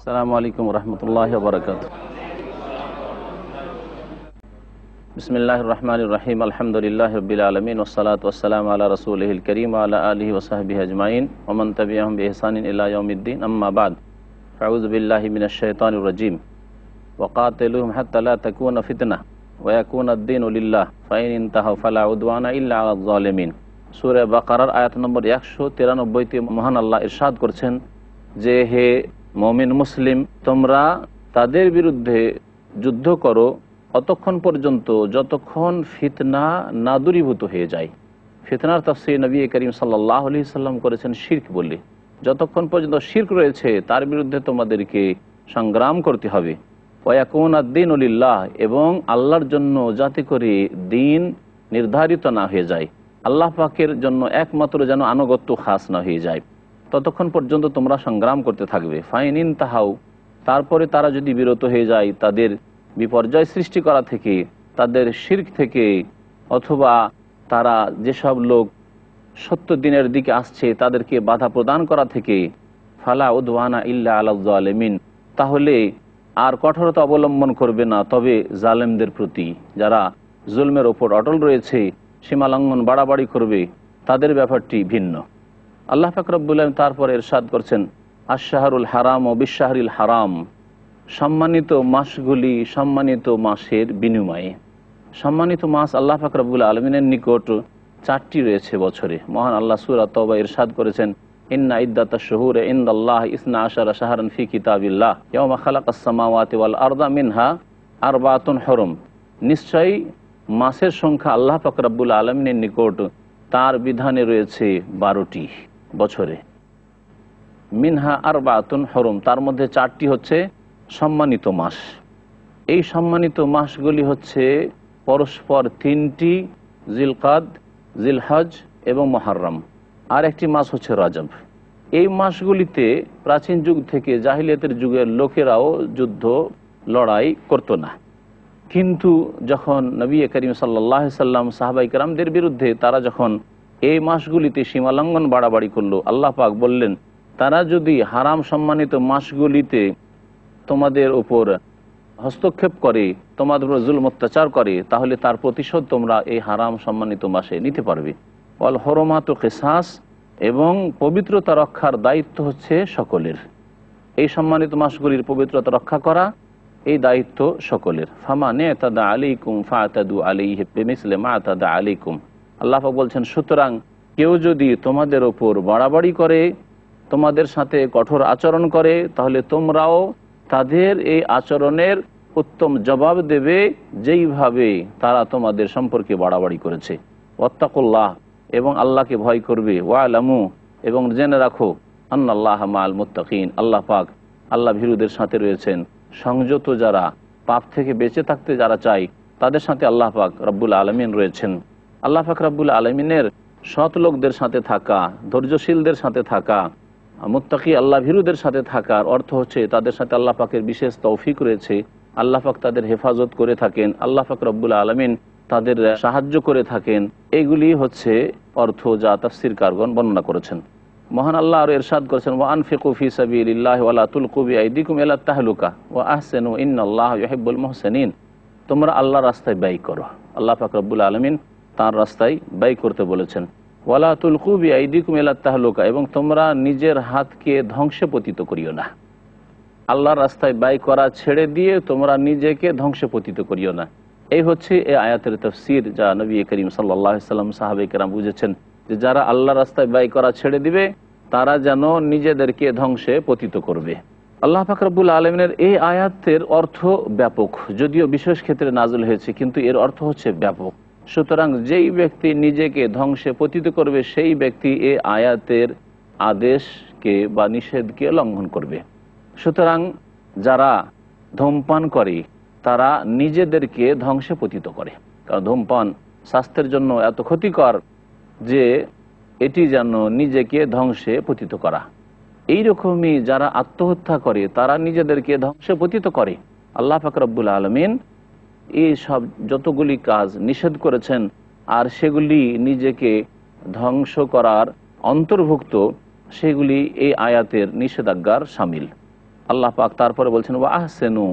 আসসালামু আলাইকুম রহমতুল্লাহি ওয়া বারাকাতুহু। বিসমিল্লাহির রহমানির রহিম। আলহামদুলিল্লাহি রাব্বিল আলামিন ওয়াসসালাতু ওয়াসসালামু আলা রাসূলিহিল কারীম ওয়া আলা আলিহি ওয়া সাহবিহি আজমাইন ওয়া মান তাবি'আহুম বিইহসানিন ইলা ইয়াউমিদ্দিন, আম্মা বা'দ। আউযু বিল্লাহি মিনাশ শাইতানির রাজীম। ওয়া কাতিলুহুম হাত্তা লা তাকুনা ফিতনাহ ওয়া ইয়াকুনা আদ-দীনু লিল্লাহ ফাইন ইনতাহাউ ফালা উদওয়ানা ইল্লা আলায যালিমিন। সূরা বাকারার আয়াত নম্বর 193-তে মহান আল্লাহ ইরশাদ করছেন যে, হে মুমিন মুসলিম, তোমরা তাদের বিরুদ্ধে যুদ্ধ করো অতক্ষণ পর্যন্ত যতক্ষণ ফিতনা না দূরীভূত হয়ে যায়। ফিতনার তাফসীর নবী করিম সাল্লাল্লাহু আলাইহি সাল্লাম করেছেন শিরক বলে। যতক্ষণ পর্যন্ত শিরক রয়েছে তার বিরুদ্ধে তোমাদেরকে সংগ্রাম করতে হবে। ওয়া ইয়াকুনা আদ-দীনু লিল্লাহ, এবং আল্লাহর জন্য যাতে করে দিন নির্ধারিত না হয়ে যায়, আল্লাহ পাকের জন্য একমাত্র যেন আনুগত্য খাস না হয়ে যায়, ততক্ষণ পর্যন্ত তোমরা সংগ্রাম করতে থাকবে। ফাইন ইনতাহাউ, তারপরে তারা যদি বিরত হয়ে যায় তাদের বিপর্যয় সৃষ্টি করা থেকে, তাদের শিরক থেকে, অথবা তারা যেসব লোক সত্য দিনের দিকে আসছে তাদেরকে বাধা প্রদান করা থেকে, ফালা উদওয়ানা ইল্লা আলায যালিমিন, তাহলে আর কঠোরতা অবলম্বন করবে না তবে জালেমদের প্রতি। যারা জুলমের ওপর অটল রয়েছে, সীমালঙ্ঘন বাড়াবাড়ি করবে, তাদের ব্যাপারটি ভিন্ন। আল্লাহ পাক রব্বুল আলামিন তারপরে ইরশাদ করছেন, আশ-শাহরুল হারাম ও বিশ-শাহরিল হারাম, সম্মানিত মাসগুলি সম্মানিত মাসের বিনিময়ে। সম্মানিত মাস আল্লাহ পাক রব্বুল আলামিনের নিকট 4টি রয়েছে বছরে। মহান আল্লাহ সূরা তাওবা ইরশাদ করেছেন, ইন্না ইদ্দাতাশ শুহুরি ইনদাল্লাহি 12 শাহরান ফি কিতাবিল্লাহ ইয়াওমা খালাকাস সামাওয়াতি ওয়াল আরদা মিনহা আরবাতুন হুরুম। নিশ্চয়ই মাসের সংখ্যা আল্লাহ পাক রব্বুল আলামিনের নিকট তার বিধানে রয়েছে 12টি বছরে। মিনহা আরবাতুন হুরুম, তার মধ্যে 4টি হচ্ছে সম্মানিত মাস। এই সম্মানিত মাসগুলি হচ্ছে পরস্পর 3টি, জিলকাদ, জিলহজ এবং মুহররম। আর একটি মাস হচ্ছে রজব। এই মাসগুলিতে প্রাচীন যুগ থেকে জাহিলিয়াতের যুগের লোকেরাও যুদ্ধ লড়াই করতো না, কিন্তু যখন নবী করিম সাল্লাল্লাহু আলাইহি সাল্লাম সাহাবায়ে কেরামদের বিরুদ্ধে তারা যখন এই মাসগুলিতে সীমালঙ্ঘন বাড়াবাড়ি করলো, আল্লাহ পাক বললেন, তারা যদি হারাম সম্মানিত মাসগুলিতে তোমাদের উপর হস্তক্ষেপ করে, তোমাদের উপর জুলম অত্যাচার করে, তাহলে তার প্রতিশোধ তোমরা এই হারাম সম্মানিত মাসে নিতে পারবে। ওয়াল হুরুমাতু কিসাস, এবং পবিত্রতা রক্ষার দায়িত্ব হচ্ছে সকলের। এই সম্মানিত মাসগুলির পবিত্রতা রক্ষা করা এই দায়িত্ব সকলের। ফামান ইতাদা আলাইকুম ফাতাদু আলাইহি বিমিসলি মা আতাদা আলাইকুম। আল্লাহ পাক বলছেন, সুতরাং কেউ যদি তোমাদের ওপর বাড়াবাড়ি করে, তোমাদের সাথে কঠোর আচরণ করে, তাহলে তোমরাও তাদের এই আচরণের উত্তম জবাব দেবে যেইভাবে তারা তোমাদের সম্পর্কে বাড়াবাড়ি করেছে। ওয়াত্তাকুল্লাহ, এবং আল্লাহকে ভয় করবে। ওয়ালামু, এবং জেনে রাখো, আন্নাল্লাহা মাআল মুত্তাকিন, আল্লাহ পাক আল্লাহ ভীরুদের সাথে রয়েছেন। সংযত যারা, পাপ থেকে বেঁচে থাকতে যারা চায়, তাদের সাথে আল্লাহ পাক রব্বুল আলামিন রয়েছেন। আল্লাহ পাক রব্বুল আলামিনের সৎ লোকদের সাথে থাকা, ধৈর্যশীলদের সাথে থাকা, মুত্তাকি আল্লাহ ভীরুদের সাথে থাকার অর্থ হচ্ছে তাদের সাথে আল্লাহ পাকের বিশেষ তৌফিক রয়েছে। আল্লাহ পাক তাদের হেফাজত করে থাকেন, আল্লাহ পাক রব্বুল আলামিন তাদের সাহায্য করে থাকেন। এইগুলি হচ্ছে অর্থ যা তাফসীরকারগণ বর্ণনা করেছেন। মহান আল্লাহ আরো ইরশাদ করেছেন, ওয়া আনফিকু ফি সাবিলিল্লাহি ওয়া লা তুলকু বিআইদিকুম ইলা তাহলুকা ওয়া আহসিনু ইন্নাল্লাহা ইউহিব্বুল মুহসিনিন। তোমরা আল্লাহর রাস্তায় ব্যয় করো। আল্লাহ পাক রব্বুল আলামিন তার রাস্তায় ব্যয় করতে বলেছেন। ওয়া লা তুলকু বিআইদিকুম ইলা তাহলুকা, এবং তোমরা নিজের হাতকে ধ্বংসে পতিত করিও না। আল্লাহর রাস্তায় ব্যয় করা ছেড়ে দিয়ে তোমরা নিজেকে ধ্বংসে পতিত করিও না। এই হচ্ছে এই আয়াতের তাফসীর, যা নবী করিম সাল্লাল্লাহু আলাইহি সাল্লাম সাহাবায়ে কেরাম বুঝেছেন যে যারা আল্লাহর রাস্তায় ব্যয় করা ছেড়ে দিবে তারা যেন নিজেদেরকে ধ্বংসে পতিত করবে। আল্লাহ পাক রব্বুল আলামিনের এই আয়াতের অর্থ ব্যাপক, যদিও বিশেষ ক্ষেত্রে নাযিল হয়েছে, কিন্তু এর অর্থ হচ্ছে ব্যাপক। সুতরাং যেই ব্যক্তি নিজেকে ধ্বংসে পতিত করবে সেই ব্যক্তি এই আয়াতের আদেশকে বা নিষেধকে লঙ্ঘন করবে। সুতরাং যারা ধূমপান করে তারা নিজেদেরকে ধ্বংসে পতিত করে, কারণ ধূমপান স্বাস্থ্যের জন্য এত ক্ষতিকর যে এটি যেন নিজেকে ধ্বংসে পতিত করা। এইরকমই যারা আত্মহত্যা করে তারা নিজেদেরকে ধ্বংসে পতিত করে। আল্লাহ পাক রব্বুল আলামিন এই সব যতগুলি কাজ নিষেধ করেছেন আর সেগুলি নিজেকে ধ্বংস করার অন্তর্ভুক্ত, সেগুলি এই আয়াতের নিষেধাজ্ঞার শামিল। আল্লাহ পাক তারপরে বলছেন ওয়া আহসেনু,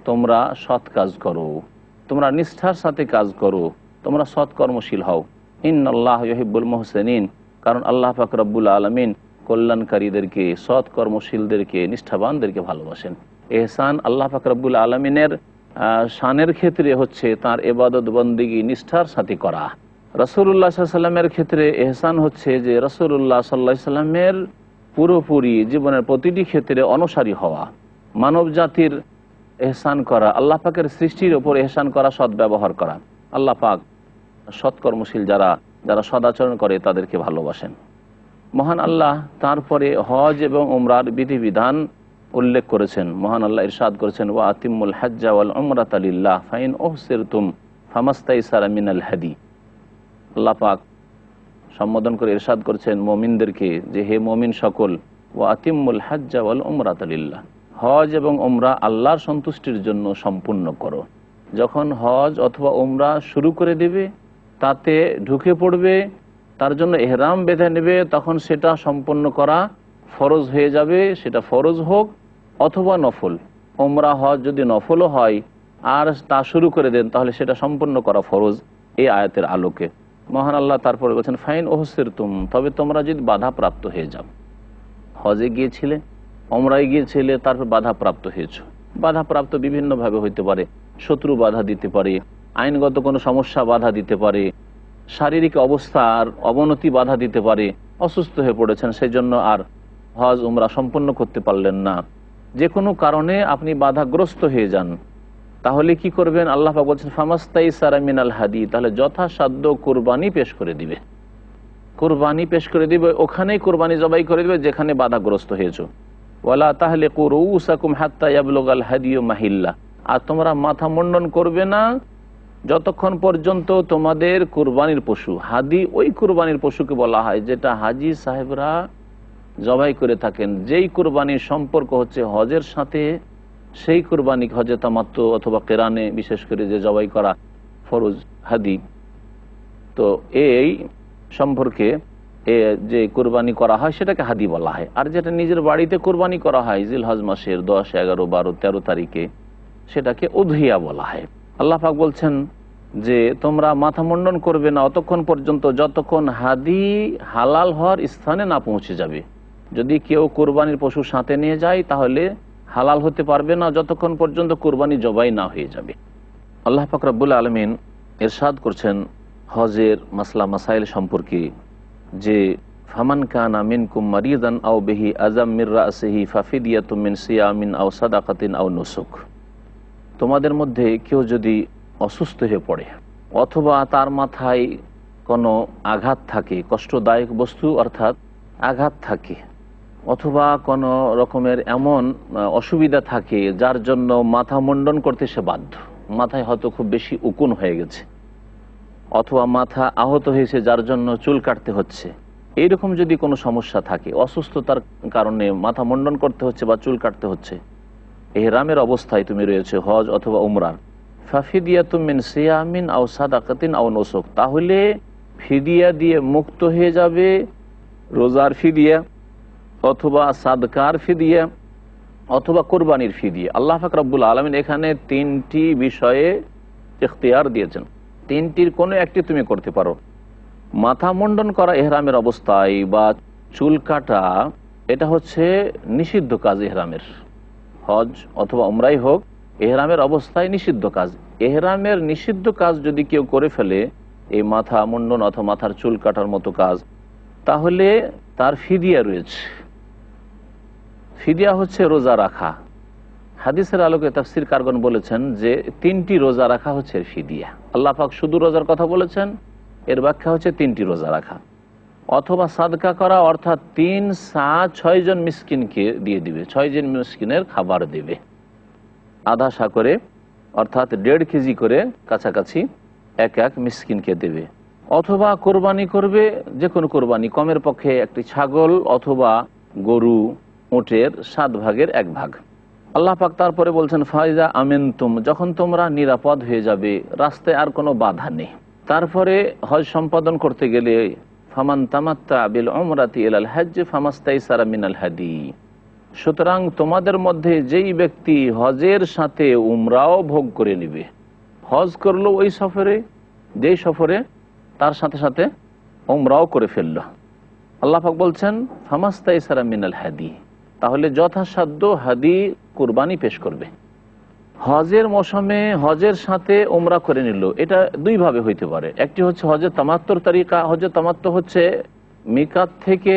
তোমরা সৎ কাজ করো, তোমরা নিষ্ঠার সাথে কাজ করো, তোমরা সৎকর্মশীল হও। ইন্নাল্লাহ ইউহিব্বুল মুহসিনিন, কারণ আল্লাহ পাক রব্বুল আলামিন কল্যাণকারীদেরকে, সৎকর্মশীলদেরকে, নিষ্ঠাবানদেরকে ভালোবাসেন। এহসান আল্লাহ পাক রব্বুল আলামিনের শানের ক্ষেত্রে হচ্ছে তার ইবাদত বন্দেগী নিষ্ঠার সাথে করা। রাসূলুল্লাহ সাল্লাল্লাহু আলাইহি সাল্লামের ক্ষেত্রে এহসান হচ্ছে যে রাসূলুল্লাহ সাল্লাল্লাহু আলাইহি সাল্লামের পুরোপুরি জীবনের প্রতিটি ক্ষেত্রে অনুসারী হওয়া, মানব জাতির এহসান করা, আল্লাহ পাকের সৃষ্টির ওপর এহসান করা, সদ্ব্যবহার করা। আল্লাহ পাক সৎকর্মশীল যারা সদাচরণ করে তাদেরকে ভালোবাসেন। মহান আল্লাহ তারপরে হজ এবং উমরার বিধিবিধান উল্লেখ করেছেন। মহান আল্লাহ ইরশাদ করেছেন ওয়া আতিমুল হাজ্জা ওয়াল উমরাতা লিল্লাহ ফাইন উহসিরতুম ফামাস্তাইসারা মিনাল হাদি। আল্লাহ পাক সম্বোধন করে ইরশাদ করেছেন মুমিনদেরকে যে হে মুমিন সকল, ওয়া আতিমুল হাজ্জা ওয়াল উমরাতা লিল্লাহ, হজ এবং উমরা আল্লাহর সন্তুষ্টির জন্য সম্পূর্ণ করো। যখন হজ অথবা উমরা শুরু করে দেবে, তাতে ঢুকে পড়বে, তার জন্য ইহরাম বেঁধে নেবে, তখন সেটা সম্পন্ন করা ফরজ হয়ে যাবে। সেটা ফরজ হোক অথবা নফল। উমরা হজ যদি নফলও হয় আর তা শুরু করে দেন, তাহলে সেটা সম্পন্ন করা ফরজ এই আয়াতের আলোকে। মহান আল্লাহ তারপরে বলছেন ফাইন ওহসিরতুম, তবে তোমরা যদি বাধাপ্রাপ্ত হয়ে যাও, হজে গিয়েছিলে, উমরায় গিয়েছিলে, তারপর বাধাপ্রাপ্ত হয়েছ। বাধাপ্রাপ্ত বিভিন্নভাবে হইতে পারে, শত্রু বাধা দিতে পারে, আইনগত কোনো সমস্যা বাধা দিতে পারে, শারীরিক অবস্থার অবনতি বাধা দিতে পারে, অসুস্থ হয়ে পড়েছেন, সেই জন্য আর হজ উমরা সম্পন্ন করতে পারলেন না। যে কোনো কারণে আপনি বাধাগ্রস্ত হয়ে যান, তাহলে কি করবেন? আল্লাহ পাক বলছেন ফামাস্তাইসারা মিনাল হাদি, তাহলে যথাসাধ্য কোরবানি পেশ করে দিবে। কোরবানি পেশ করে দিবে, ওখানেই কোরবানি জবাই করে দিবে যেখানে বাধাগ্রস্ত হয়েছো। ওয়ালা তাহলিকু রুউসাকুম হাত্তা ইয়াবলুগাল হাদিয়ু মাহিল্লা, আর তোমরা মাথা মুন্ডন করবে না যতক্ষণ পর্যন্ত তোমাদের কুরবানির পশু, হাদি ওই কুরবানির পশুকে বলা হয় যেটা হাজি সাহেবরা জবাই করে থাকেন, যেই কুরবানির সম্পর্ক হচ্ছে হজের সাথে, সেই কুরবানি হজে তামাত্তু অথবা কেরানে বিশেষ করে যে জবাই করা ফরজ হাদি। তো এই সম্পর্কে যে কুরবানি করা হয় সেটাকে হাদি বলা হয়। আর যেটা নিজের বাড়িতে কুরবানি করা হয় জিলহজ মাসের 10, 11, 12, 13 তারিখে, সেটাকে উযহিয়া বলা হয়। আল্লাহ পাক বলছেন যে তোমরা মাথা মুন্ডন করবে না অতক্ষণ পর্যন্ত যতক্ষণ হাদি হালাল হওয়ার স্থানে না পৌঁছে যাবে। যদি কেউ কুরবানির পশু সাথে নিয়ে যায় তাহলে হালাল হতে পারবে না যতক্ষণ পর্যন্ত কুরবানি জবাই না হয়ে যাবে। আল্লাহ পাক রব্বুল আলামিন ইরশাদ করছেন হজের মাসলা মাসাইল সম্পর্কে যে ফামান কানা মিনকুম মারিদান আও বিহি আযাম মির রাসিহি ফাফিদিয়াতুম মিন সিয়ামিন আও সাদাকাতিন আও নুসুক। তোমাদের মধ্যে কেউ যদি অসুস্থ হয়ে পড়ে অথবা তার মাথায় কোনো আঘাত থাকে, কষ্টদায়ক বস্তু অর্থাৎ আঘাত থাকে, অথবা কোনো রকমের এমন অসুবিধা থাকে যার জন্য মাথা মুন্ডন করতে সে বাধ্য, মাথায় হয়তো খুব বেশি উকুন হয়ে গেছে, অথবা মাথা আহত হয়েছে যার জন্য চুল কাটতে হচ্ছে, এইরকম যদি কোনো সমস্যা থাকে, অসুস্থতার কারণে মাথা মুন্ডন করতে হচ্ছে বা চুল কাটতে হচ্ছে, ইহরামের অবস্থায় তুমি রয়েছে হজ অথবা উমরার, ফাফিদিয়াতুম মিন সিয়ামিন আও সাদাকাতিন আও নুসুক, তাহলে ফিদিয়া দিয়ে মুক্ত হয়ে যাবে, রোজার ফিদিয়া অথবা সাদকার ফিদিয়া অথবা কোরবানির ফিদিয়া। আল্লাহ পাক রব্বুল আলামিন এখানে তিনটি বিষয়ে ইখতিয়ার দিয়েছেন, তিনটির কোনো একটি তুমি করতে পারো। মাথা মুন্ডন করা ইহরামের অবস্থায় বা চুল কাটা, এটা হচ্ছে নিষিদ্ধ কাজ ইহরামের, হজ অথবা উমরাই হোক, ইহরামের অবস্থায় নিষিদ্ধ কাজ। ইহরামের নিষিদ্ধ কাজ যদি কেউ করে ফেলে, এই মাথা মুন্ডন অথবা মাথার চুল কাটার মতো কাজ, তাহলে তার ফিদিয়া রয়েছে। ফিদিয়া হচ্ছে রোজা রাখা। হাদিসের আলোকে তাফসীর কারগণ বলেছেন যে 3টি রোজা রাখা হচ্ছে ফিদিয়া। আল্লাহ পাক শুধু রোজার কথা বলেছেন, এর ব্যাখ্যা হচ্ছে 3টি রোজা রাখা, অথবা সাদকা করা, অর্থাৎ 3 সা 6 জন মিসকিনকে দিয়ে দিবে, 6 জন মিসকিনের খাবার দেবে, আধা সা করে অর্থাৎ 1.5 কেজি করে কাছাকাছি এক এক মিসকিনকে দেবে। অথবা কোরবানি করবে, যে কোনো কোরবানি, কমের পক্ষে একটি ছাগল অথবা গরু, উটের 7 ভাগের 1 ভাগ। আল্লাহ পাক তারপরে বলছেন ফাইজা আমিনতুম, যখন তোমরা নিরাপদ হয়ে যাবে, রাস্তায় আর কোনো বাধা নেই। তারপরে হজ সম্পাদন করতে গেলে ফামান তামাত্তা বিল উমরাতি ইলাল হজ্জ ফামাস্তাইসারা মিনাল হাদি, সুতরাং তোমাদের মধ্যে যেই ব্যক্তি হজের সাথে উমরাও ভোগ করে নিবে, হজ করলো ওই সফরে, যেই সফরে তার সাথে সাথে উমরাও করে ফেলল, আল্লাহ পাক বলছেন ফামাস্তাইসারা মিনাল হাদি, তাহলে যথাসাধ্য হাদি কুরবানি পেশ করবে। হজের মৌসুমে হজের সাথে উমরা করে নিল, এটা দুইভাবে হইতে পারে। একটি হচ্ছে হজের তামাত্তুর তরিকা। হজের তামাত্তু হচ্ছে মিকাত থেকে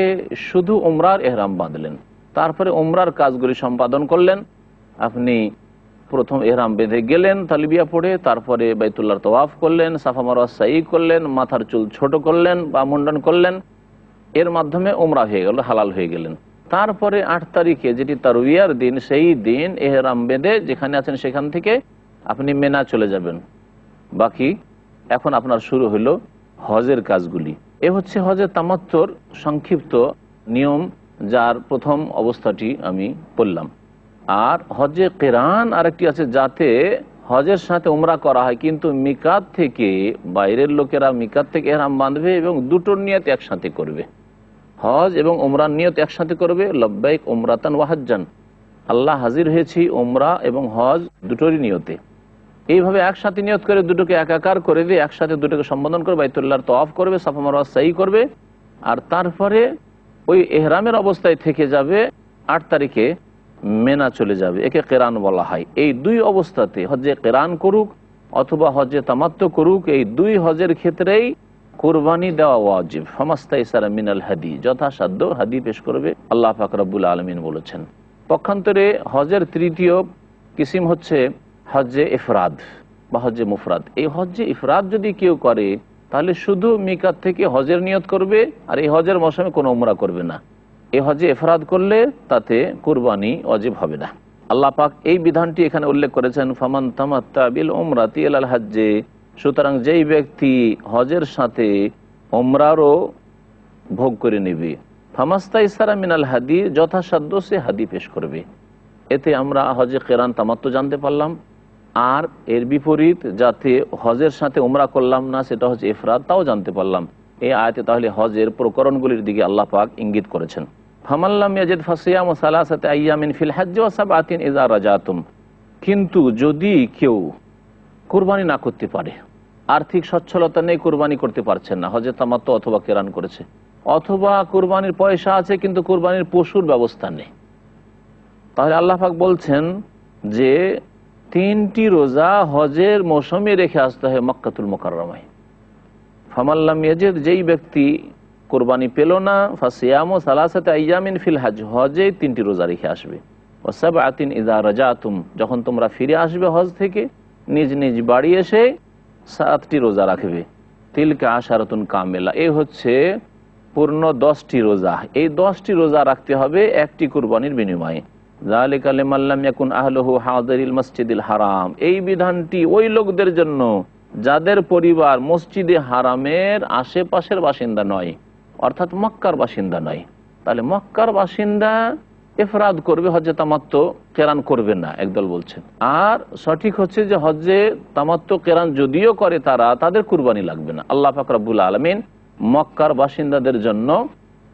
শুধু উমরার এহরাম বাঁধলেন, তারপরে উমরার কাজগুলি সম্পাদন করলেন। আপনি প্রথম এহরাম বেঁধে গেলেন তালবিয়া পড়ে, তারপরে বাইতুল্লাহর তওয়াফ করলেন, সাফা মারওয়া সাই করলেন, মাথার চুল ছোট করলেন বা মুন্ডন করলেন, এর মাধ্যমে উমরা হয়ে গেল, হালাল হয়ে গেলেন। তারপরে 8 তারিখে যেটি তারবিয়ার দিন, সেই দিন এহরাম বেঁধে যেখানে আছেন সেখান থেকে আপনি মিনা চলে যাবেন। বাকি এখন আপনার শুরু হলো হজের কাজগুলি। এ হচ্ছে হজের তামাত্তুর সংক্ষিপ্ত নিয়ম, যার প্রথম অবস্থাটি আমি বললাম। আর হজে কিরান আরেকটি আছে, যাতে হজের সাথে উমরা করা হয়, কিন্তু মিকাত থেকে বাইরের লোকেরা মিকাত থেকে এহরাম বাঁধবে এবং দুটোর নিয়ত একসাথে করবে, হজ এবং উমরার নিয়ত একসাথে করবে। লব্বাইক উমরাতান ওয়াহাজ্জান, আল্লাহ হাজির হয়েছি উমরা এবং হজ দুটোরই নিয়তে। এইভাবে একসাথে নিয়ত করে দুটোকে একাকার করে দিয়ে একসাথে দুটোকে সম্বোধন করে বাইতুল্লাহর তওয়াফ করবে, সাফা মারওয়া সাই করবে, আর তারপরে ওই এহরামের অবস্থায় থেকে যাবে, 8 তারিখে মেনা চলে যাবে। একে কেরান বলা হয়। এই দুই অবস্থাতে হজে কেরান করুক অথবা হজে তামাত্তু করুক, এই দুই হজের ক্ষেত্রেই কুরবানি দেওয়া ওয়াজিব। ফামাস্তাইসারা মিনাল হাদি, যথাসাধ্য হাদি পেশ করবে, আল্লাহ পাক রব্বুল আলামিন বলেছেন। পক্ষান্তরে হজের তৃতীয় কিসিম হচ্ছে হজ্জে ইফরাদ বা হজ্জে মুফরাদ। এই হজ্জে ইফরাদ যদি কেউ করে, তাহলে শুধু মিকাত থেকে হজের নিয়ত করবে, আর এই হজের মৌসুমে কোনো উমরা করবে না। এই হজ্জে ইফরাদ করলে তাতে কুরবানি ওয়াজিব হবে না। আল্লাহ পাক এই বিধানটি এখানে উল্লেখ করেছেন, ফামান তামাত্তা বিল উমরাতি ইলাল হজ্জে, সুতরাং যেই ব্যক্তি হজের সাথে উমরারও ভোগ করে নেবে, ফামাস্তাইসারা মিনাল হাদি, যথাসাধ্য সে হাদি পেশ করবে। এতে আমরা হজে কিরান তামাত্তু জানতে পারলাম। আর এর বিপরীত, যাতে হজের সাথে উমরা করলাম না, সেটা হচ্ছে ইফরাদ, তাও জানতে পারলাম। এই আয়াতে তাহলে হজের প্রকরণগুলির দিকে আল্লাহ পাক ইঙ্গিত করেছেন। ফামাল্লাম ইয়াজিদ ফাসিয়ামু সালাসাতি আইয়ামিন ফিল হজ্জ ওয়া সাবআতিন ইযা রাজাতুম, কিন্তু যদি কেউ কুরবানি না করতে পারে, আর্থিক সচ্ছলতা নেই, কুরবানি করতে পারছেন না, হজে তামাত্তু অথবা কিরান করেছে, অথবা কুরবানির পয়সা আছে কিন্তু কুরবানির পশুর ব্যবস্থা নেই, তাহলে আল্লাহ পাক বলছেন যে 3টি রোজা হজের মৌসুমে রেখে আসতে হয় মক্কাতুল মুকাররমায়। ফামাল্লাম ইয়াজিদ, যেই ব্যক্তি কোরবানি পেল না, ফাসিয়ামু সালাসাতি আইয়ামিন ফিল হজ, হজে 3টি রোজা রেখে আসবে। ওয়া সাবআতিন ইযা রাজাতুম, যখন তোমরা ফিরে আসবে হজ থেকে, নিজ নিজ বাড়ি এসে 7টি রোজা রাখবে। তিলকা আশারাতুন কামিলা, এই হচ্ছে পূর্ণ 10টি রোজা। এই 10টি রোজা রাখতে হবে একটি কুরবানির বিনিময়ে। যালিকা লিমান লাম ইয়াকুন আহলুহু হাযিরিল মসজিদিল হারাম, এই বিধানটি ওই লোকদের জন্য যাদের পরিবার মসজিদে হারামের আশেপাশের বাসিন্দা নয়, অর্থাৎ মক্কার বাসিন্দা নয়। তাহলে মক্কার বাসিন্দা ইফরাদ করবে, হজ্জে তামাত্তু কিরান করবে না, একদল বলছেন। আর সঠিক হচ্ছে যে হজ্জে তামাত্তু কিরান যদিও করে তারা, তাদের কুরবানি লাগবে না। আল্লাহ পাক রব্বুল আলামিন মক্কার বাসিন্দাদের জন্য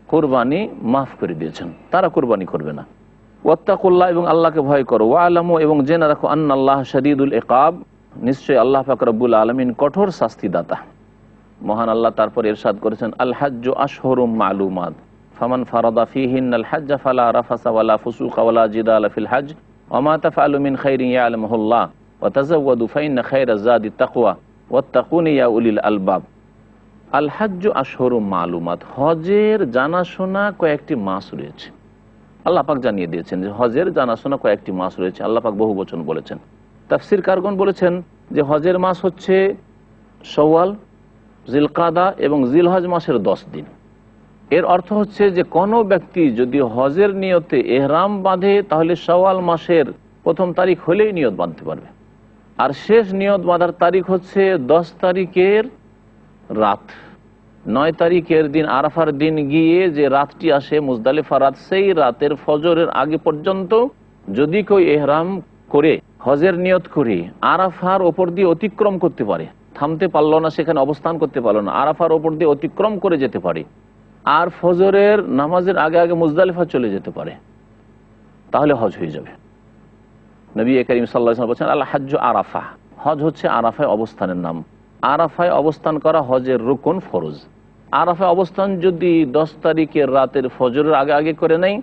কুরবানি মাফ করে দিয়েছেন, তারা কুরবানি করবে না। ওয়াত্তাকুল্লাহ, এবং আল্লাহকে ভয় করো। ওয়ালামু, এবং জেনে রাখো, আন্নাল্লাহ শাদীদুল ইকাব, নিশ্চয়ই আল্লাহ পাক রব্বুল আলামিন কঠোর শাস্তিদাতা। মহান আল্লাহ তারপর ইরশাদ করেছেন, আল হাজ্জু আশহুরুম মালুমাত, ফামান ফারাদা ফীহিন্নাল হাজ্জ ফালা রাফাসা ওয়ালা ফুসুকা ওয়ালা জিদালা ফিল হজ্জ ওয়া মা তাফআলু মিন খাইরিন ইয়ালামুহুল্লাহ ওয়া তাযাওয়াদু ফাইন্না খায়রাজ যাদি তাকওয়া ওয়াত্তাকুনি ইয়া উলিল আলবাব। আল হাজ্জু আশহুরুম মালুমাত, হজের জানাশোনা কয়েকটি মাস রয়েছে। আল্লাহ পাক জানিয়ে দিয়েছেন যে হজের জানাশোনা কয়েকটি মাস রয়েছে। আল্লাহ পাক বহু বচন বলেছেন। তাফসীর কারগণ বলেছেন যে হজের মাস হচ্ছে শাওয়াল, জিলকাদা এবং জিলহজ মাসের 10 দিন। এর অর্থ হচ্ছে যে কোনো ব্যক্তি যদি হজের নিয়তে এহরাম বাঁধে, তাহলে শাওয়াল মাসের 1ম তারিখ হলেই নিয়ত বাঁধতে পারবে। আর শেষ নিয়ত বাঁধার তারিখ হচ্ছে 10 তারিখের রাত। 9 তারিখের দিন আরাফার দিন গিয়ে যে রাতটি আসে মুজদালিফা রাত, সেই রাতের ফজরের আগে পর্যন্ত যদি কেউ এহরাম করে হজের নিয়ত করে আরাফার ওপর দিয়ে অতিক্রম করতে পারে, থামতে পারলো না, সেখানে অবস্থান করতে পারলো না, আরাফার ওপর দিয়ে অতিক্রম করে যেতে পারে, আর ফজরের নামাজের আগে আগে মুজদালিফা চলে যেতে পারে, তাহলে হজ হয়ে যাবে। নবী করিম সাল্লাল্লাহু আলাইহি ওয়াসাল্লাম বলেছেন, আল হাজ্জু আরাফা, হজ হচ্ছে আরাফায় অবস্থানের নাম। আরাফায় অবস্থান করা হজের রুকন, ফরজ। আরাফায় অবস্থান যদি 10 তারিখের রাতের ফজরের আগে আগে করে নেই,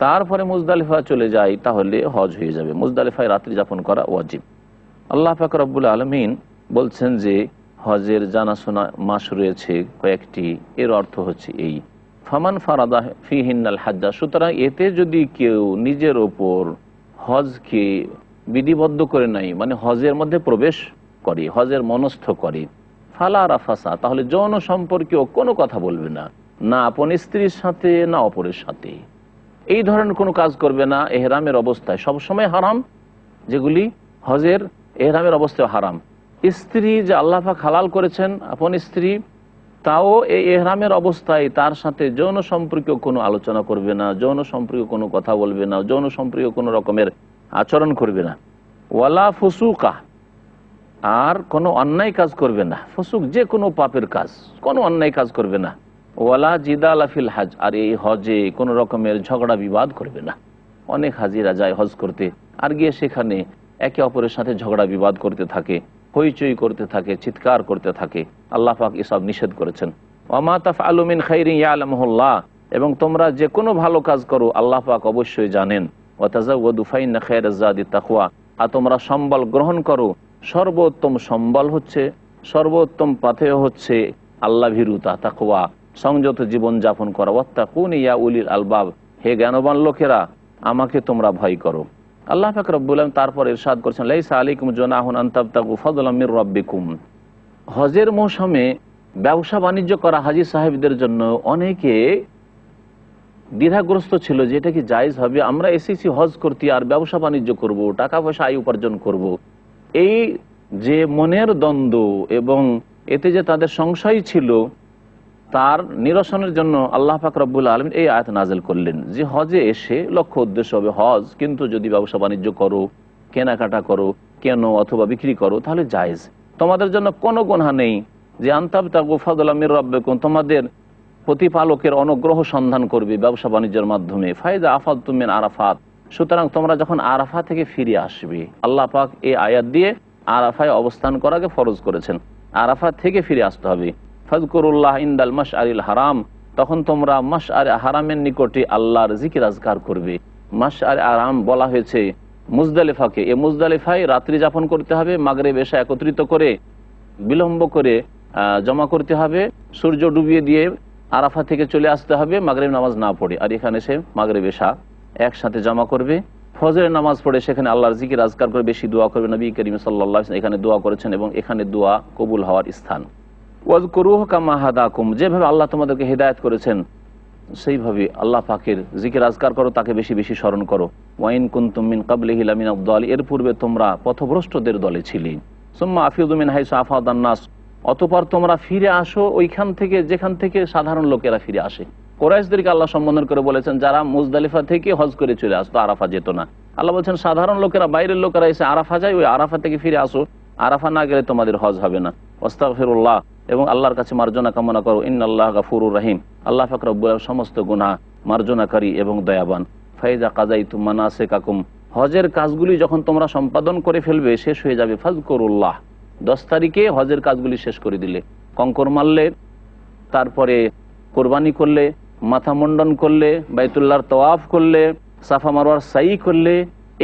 তারপরে মুজদালিফা চলে যায়, তাহলে হজ হয়ে যাবে। মুজদালিফায় রাত্রি যাপন করা ওয়াজিব। আল্লাহ পাক রব্বুল আলামিন বলছেন যে হজের জানাশোনা মাস রয়েছে কয়েকটি, এর অর্থ হচ্ছে এই, ফামান ফারাদা ফিহিন্নাল হাজ্জা, সুতরাং এতে যদি কেউ নিজের ওপর হজকে বিধিবদ্ধ করে নাই, মানে হজের মধ্যে প্রবেশ করে, হজের মনস্থ করে, ফালা রাফাসা, তাহলে যৌন সম্পর্কেও কোনো কথা বলবে না, না আপন স্ত্রীর সাথে না অপরের সাথে, এই ধরনের কোনো কাজ করবে না। এহরামের অবস্থায় সবসময় হারাম, যেগুলি হজের এহরামের অবস্থায় হারাম। স্ত্রী যে আল্লাহ পাক হালাল করেছেন আপন স্ত্রী, তাও এই এহরামের অবস্থায় তার সাথে যৌন সম্পর্কেও কোনো আলোচনা করবে না, যৌন সম্পর্কে কোনো কথা বলবে না, যৌন সম্পর্কে কোনো রকমের আচরণ করবে না। ওয়ালা ফুসুকা, আর কোনো অন্যায় কাজ করবে না। ফুসুক যে কোনো পাপের কাজ, কোনো অন্যায় কাজ করবে না। ওয়ালা জিদালা ফিল হজ, আর এই হজে কোনো রকমের ঝগড়া বিবাদ করবে না। অনেক হাজিরা যায় হজ করতে, আর গিয়ে সেখানে একে অপরের সাথে ঝগড়া বিবাদ করতে থাকে, হইচই করতে থাকে, চিৎকার করতে থাকে। আল্লাহ পাক এসব নিষেধ করেছেন। ওমা তাফআলু মিন খাইরিন ইয়ালামুহুল্লাহ, এবং তোমরা যে কোনো ভালো কাজ করো আল্লাহ পাক অবশ্যই জানেন। ওয়া তাযাওয়াদু ফাইন্না খায়রাজ যাদি তাকওয়া, আর তোমরা সম্বল গ্রহণ করো, সর্বোত্তম সম্বল হচ্ছে, সর্বোত্তম পাথেয় হচ্ছে আল্লাহ ভীরুতা, তাকওয়া, সংযত জীবন যাপন করা। ওয়াত্তাকুনি ইয়া উলিল আলবাব, হে জ্ঞানবান লোকেরা আমাকে তোমরা ভয় করো। আল্লাহ পাক রব্বুল আলামিন তারপর ইরশাদ করেছেন, লাইসা আলাইকুম জুনাহুন আন তাবতাগু ফাদলাম মির রাব্বিকুম। হজের মৌসুমে ব্যবসা বাণিজ্য করা হাজী সাহেবদের জন্য অনেকে দ্বিধাগ্রস্ত ছিল যে এটা কি জায়েজ হবে, আমরা এসেছি হজ করতে আর ব্যবসা বাণিজ্য করব, টাকা পয়সা আয় উপার্জন করব। এই যে মনের দ্বন্দ্ব এবং এতে যে তাদের সংশয় ছিল, তার নিরসনের জন্য আল্লাহ পাক রব্বুল আলামিন এই আয়াত নাযিল করলেন যে হজে এসে লক্ষ্য উদ্দেশ্য হবে হজ, কিন্তু যদি ব্যবসা বাণিজ্য করো, কেনাকাটা করো, কেনো অথবা বিক্রি করো, তাহলে জায়েজ, তোমাদের জন্য কোনো গুনাহ নেই। যে আনতাবতাগু ফাদলাম মির রাব্বিকুম, তোমাদের প্রতিপালকের অনুগ্রহ সন্ধান করবে ব্যবসা বাণিজ্যের মাধ্যমে। ফাইদা আফাদতুম মিন আরাফাত, সুতরাং তোমরা যখন আরাফা থেকে ফিরে আসবে, আল্লাহ পাক এই আয়াত দিয়ে আরাফায় অবস্থান করাকে ফরজ করেছেন, আরাফা থেকে ফিরে আসতে হবে। ফাজকুরুল্লাহ ইনদাল মাশআরিল হারাম, তখন তোমরা মাশআরে হারামের নিকটে আল্লাহর জিকির আজকার করবে। মাশআরে হারাম বলা হয়েছে মুজদালিফাকে, এই মুজদালিফায় রাত্রি যাপন করতে হবে, মাগরিব এশা একত্রিত করে বিলম্ব করে জমা করতে হবে, সূর্য ডুবিয়ে দিয়ে আরাফা থেকে চলে আসতে হবে মাগরিব নামাজ না পড়ে, আর এখানে সে মাগরিব এশা একসাথে জমা করবে। ফজরের নামাজ পড়ে সেখানে আল্লাহর জিকির আজকার করে বেশি দোয়া করবে। নবী করিম সাল্লাল্লাহু আলাইহি ওয়াসাল্লাম এখানে দোয়া করেছেন এবং এখানে দোয়া কবুল হওয়ার স্থান। ওয়াজকুরুহু কামা হাদাকুম, যেভাবে আল্লাহ তোমাদেরকে হিদায়াত করেছেন সেইভাবে আল্লাহ পাকের জিকির আজকার করো, তাকে বেশি বেশি স্মরণ করো। ওয়াইন কুনতুম মিন ক্বাবলিহি লামিনাদ দালিন, এর পূর্বে তোমরা পথভ্রষ্টদের দলে ছিলে। সুম্মা আফিদু মিন হাইসু আফাদান নাস, অতঃপর তোমরা ফিরে আসো ওইখান থেকে যেখান থেকে সাধারণ লোকেরা ফিরে আসে। কুরাইশদেরকে আল্লাহ সম্বোধন করে বলেছেন যারা মুজদালিফা থেকে হজ করে চলে আসতো, আরাফা যেত না। আল্লাহ বলছেন সাধারণ লোকেরা, বাইরের লোকেরা এসে আরাফা যায়, ওই আরাফা থেকে ফিরে আসো, আরাফা না গেলে তোমাদের হজ হবে না। আস্তাগফিরুল্লাহ, এবং আল্লাহর কাছে মার্জনা কামনা করো। ইন্নাল্লাহ গাফুরুর রহিম, আল্লাহ পাক রব্বুল আলামিন সমস্ত গুনাহ মার্জনাকারী এবং দয়াবান। ফাইজা কাযাইতুম মানাসিকাকুম, হজের কাজগুলি যখন তোমরা সম্পাদন করে ফেলবে, শেষ হয়ে যাবে, ফাজকুরুল্লাহ, 10 তারিখে হজের কাজগুলি শেষ করে দিলে, কঙ্কর মারলে, তারপরে কোরবানি করলে, মাথা মুন্ডন করলে, বাইতুল্লাহর তওয়াফ করলে, সাফা মারওয়ার সাই করলে,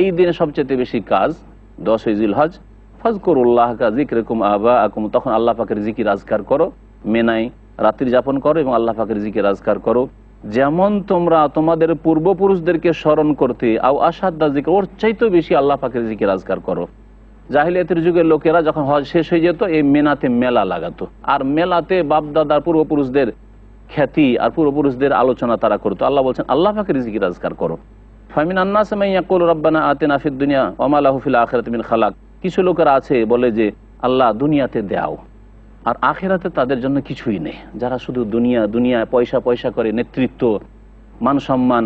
এই দিনে সবচেয়ে বেশি কাজ 10 জিলহজ। ফাজকুরুল্লাহ কা যিকরিকুম আবাআকুম, তখন আল্লাহ পাকের জিকির আজকার করো, মেনায় রাত্রি যাপন করো এবং আল্লাহ পাকের জিকির আজকার করো, যেমন তোমরা তোমাদের পূর্বপুরুষদেরকে স্মরণ করতে, আও আসাদ্দা জিকির, ওর চাইতেও বেশি আল্লাহ পাকের জিকির আজকার করো। জাহিলিয়াতের যুগের লোকেরা যখন হজ শেষ হয়ে যেত, এই মেনাতে মেলা লাগাতো, আর মেলাতে বাপদাদার পূর্বপুরুষদের খ্যাতি আর পূর্বপুরুষদের আলোচনা তারা করতো। আল্লাহ বলছেন আল্লাহ পাকের জিকির আজকার করো। ফামিনান নাস মান ইয়াকুলু রাব্বানা আতিনা ফিদ দুনিয়া ওয়া মা লাহু ফিল আখিরাতি মিন খালাক, কিছু লোকেরা আছে বলে যে আল্লাহ দুনিয়াতে দাও আর আখিরাতে তাদের জন্য কিছুই নেই। যারা শুধু দুনিয়া দুনিয়া পয়সা পয়সা করে, নেতৃত্ব, মান সম্মান,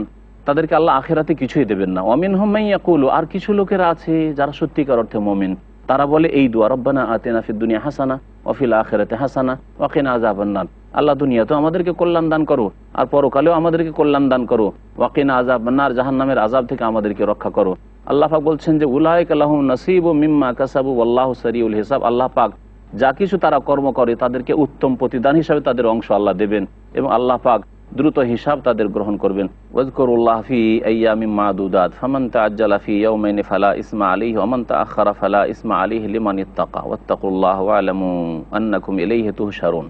তাদেরকে আল্লাহ আখিরাতে কিছুই দেবেন না। ওয়ামিনহুম মান ইয়াকুলু, আর কিছু লোকেরা আছে যারা সত্যিকার অর্থে মুমিন, তারা বলে এই দোয়া, রব্বানা আতিনা ফিদ দুনিয়া হাসানা ওয়া ফিল আখিরাতি হাসানা ওয়া কিনা আযাবান নার। আল্লাহ দুনিয়াতেও আমাদেরকে কল্যাণ দান করো, আর পরকালেও আমাদেরকে কল্যাণ দান করো। ওয়াকিনা আযাব নার, জাহান্নামের আযাব থেকে আমাদেরকে রক্ষা করো। আল্লাহ পাক বলছেন যে উলাইকা লাহুম নাসিবুম মিম্মা কাসাবু ওয়াল্লাহু সারিউল হিসাব। আল্লাহ পাক যা কিছু তারা কর্ম করে তাদেরকে উত্তম প্রতিদান হিসাবে তাদের অংশ আল্লাহ দেবেন, এবং আল্লাহ পাক দ্রুত হিসাব তাদের গ্রহণ করবেন। ওয়াজকুরুল্লাহ ফি আইয়ামিম মাদুদাত ফামান তাআজ্জালা ফি ইয়াওমাইনি ফালা ইসমা আলাইহি ওয়া মান তাআখারা ফালা ইসমা আলাইহি লিমান ইত্তাকা ওয়াত্তাকুল্লাহ ওয়া'লামু আন্নাকুম ইলাইহি তুহশারুন।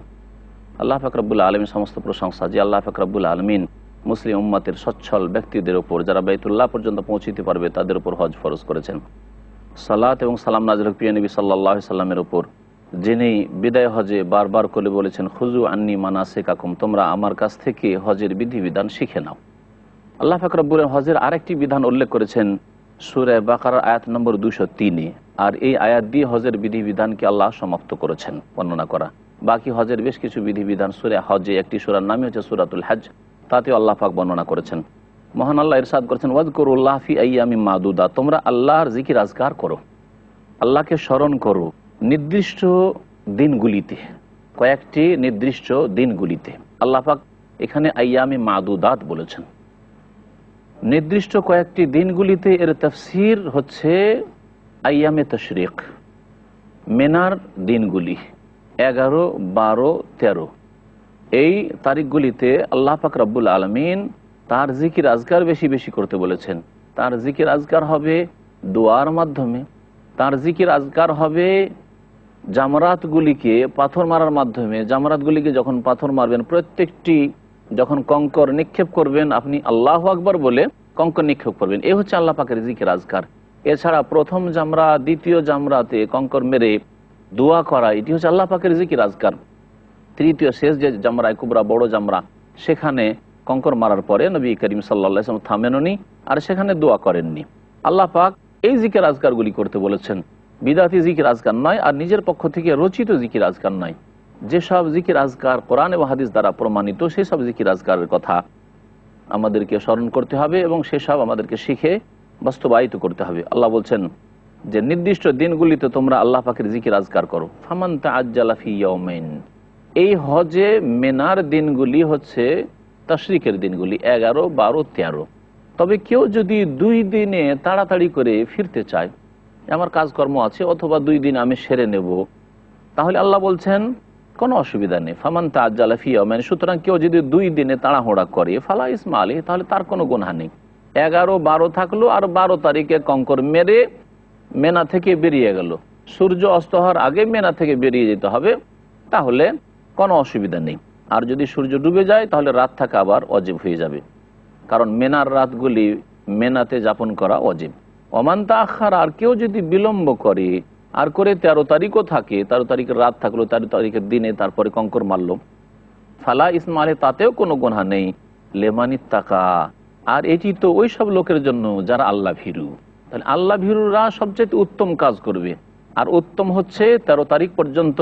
আল্লাহ পাক রব্বুল আলামিন, সমস্ত প্রশংসা যে আল্লাহ পাক রব্বুল আলামিন মুসলিম উম্মতের সচ্ছল ব্যক্তিদের উপর, যারা বাইতুল্লাহ পর্যন্ত পৌঁছিতে পারবে তাদের উপর হজ ফরজ করেছেন। সালাত এবং সালাম নাযিল প্রিয় নবী সাল্লাল্লাহু আলাইহি সাল্লামের উপর, যিনি বিদায় হজে বারবার করে বলেছেন খুযু আন্নী মানাসিকাকুম, তোমরা আমার কাছ থেকে হজের বিধিবিধান শিখে নাও। আল্লাহ পাক রব্বুল আলামিন হজের আরেকটি বিধান উল্লেখ করেছেন সূরা বাকারার আয়াত নম্বর 203, আর এই আয়াত দিয়ে হজের বিধিবিধানকে আল্লাহ সমাপ্ত করেছেন বর্ণনা করা। বাকি হজের বেশ কিছু বিধিবিধান সূরা হজে, একটি সূরার নামই হচ্ছে সূরাতুল হজ, তাতেও আল্লাহ পাক বর্ণনা করেছেন। মহান আল্লাহ ইরশাদ করেছেন ওয়াজকুরুল্লাহ ফি আইয়ামিম মাদুদা, তোমরা আল্লাহর জিকির আজকার করো, আল্লাহকে স্মরণ করো নির্দিষ্ট দিনগুলিতে, কয়েকটি নির্দিষ্ট দিনগুলিতে। আল্লাহ পাক এখানে আইয়ামি মাদুদাত বলেছেন, নির্দিষ্ট কয়েকটি দিনগুলিতে। এর তাফসীর হচ্ছে আইয়ামে তাশরিক, মিনার দিনগুলি 11, 12, 13 এই তারিখগুলিতে আল্লাহ পাক রব্বুল আলামিন তার জিকির আজকার বেশি বেশি করতে বলেছেন। তার জিকির আজকার হবে দোয়ার মাধ্যমে, তার জিকির আজকার হবে জামরাতগুলিকে পাথর মারার মাধ্যমে। জামরাতগুলিকে যখন পাথর মারবেন, প্রত্যেকটি যখন কঙ্কর নিক্ষেপ করবেন, আপনি আল্লাহু আকবার বলে কঙ্কর নিক্ষেপ করবেন। এই হচ্ছে আল্লাহ পাকের জিকির আজকার। এছাড়া প্রথম জামরা, দ্বিতীয় জামরাতে কঙ্কর মেরে দোয়া করা, এটি হচ্ছে আল্লাহ পাকের জিকির আজকার। তৃতীয় শেষ যে জামরায় কুবরা, বড় জামরা, সেখানে কঙ্কর মারার পরে নবী করিম সাল্লাল্লাহু আলাইহি ওয়াসাল্লাম থামেননি, আর সেখানে দোয়া করেননি। আল্লাহ পাক এই জিকির আজকারগুলি করতে বলেছেন, বিদাতি জিকির আজকার নয়, আর নিজের পক্ষ থেকে রচিত জিকির আজকার নয়। যেসব জিকির আজকার কোরআন এবং হাদিস দ্বারা প্রমাণিত, সেই সব জিকির আজকারের কথা আমাদেরকে স্মরণ করতে হবে এবং সেসব আমাদেরকে শিখে বাস্তবায়িত করতে হবে। আল্লাহ বলছেন যে নির্দিষ্ট দিনগুলিতে তোমরা আল্লাহ পাকের জিকির আজকার করো। ফামান তাআজ্জালা ফি ইয়াওমাইন, এই হজে মেনার দিনগুলি হচ্ছে তাশরিকের দিনগুলি 11, 12, 13। তবে কেউ যদি 2 দিনে তাড়াতাড়ি করে ফিরতে চায়, আমার কাজকর্ম আছে, অথবা 2 দিন আমি সেরে নেব, তাহলে আল্লাহ বলছেন কোনো অসুবিধা নেই। ফামান তাআজ্জালা ফি ইয়াওমাইন, সুতরাং কেউ যদি 2 দিনে তাড়াহুড়া করে ফালা ইসমা আলাইহি, তাহলে তার কোনো গুনাহ নেই। 11, 12 থাকলো, আর 12 তারিখে কঙ্কর মেরে মেনা থেকে বেরিয়ে গেল, সূর্য অস্ত হওয়ার আগে মেনা থেকে বেরিয়ে যেতে হবে, তাহলে কোনো অসুবিধা নেই। আর যদি সূর্য ডুবে যায় তাহলে রাত থাকা আবার ওয়াজিব হয়ে যাবে, কারণ মেনার রাতগুলি মেনাতে যাপন করা ওয়াজিব। ওমান তাআখারা, আর কেউ যদি বিলম্ব করে, আর করে 13 তারিখও থাকে, 13 তারিখের রাত থাকলো, 13 তারিখের দিনে তারপরে কঙ্কর মারল, ফালা ইসমা আলাইহি, তাতেও কোনো গুনাহ নেই। লিমানিত্তাকা, আর এটি তো ওই সব লোকের জন্য যারা আল্লাহ ভীরু। তাহলে আল্লাহ ভীরুরা সবচেয়ে উত্তম কাজ করবে, আর উত্তম হচ্ছে 13 তারিখ পর্যন্ত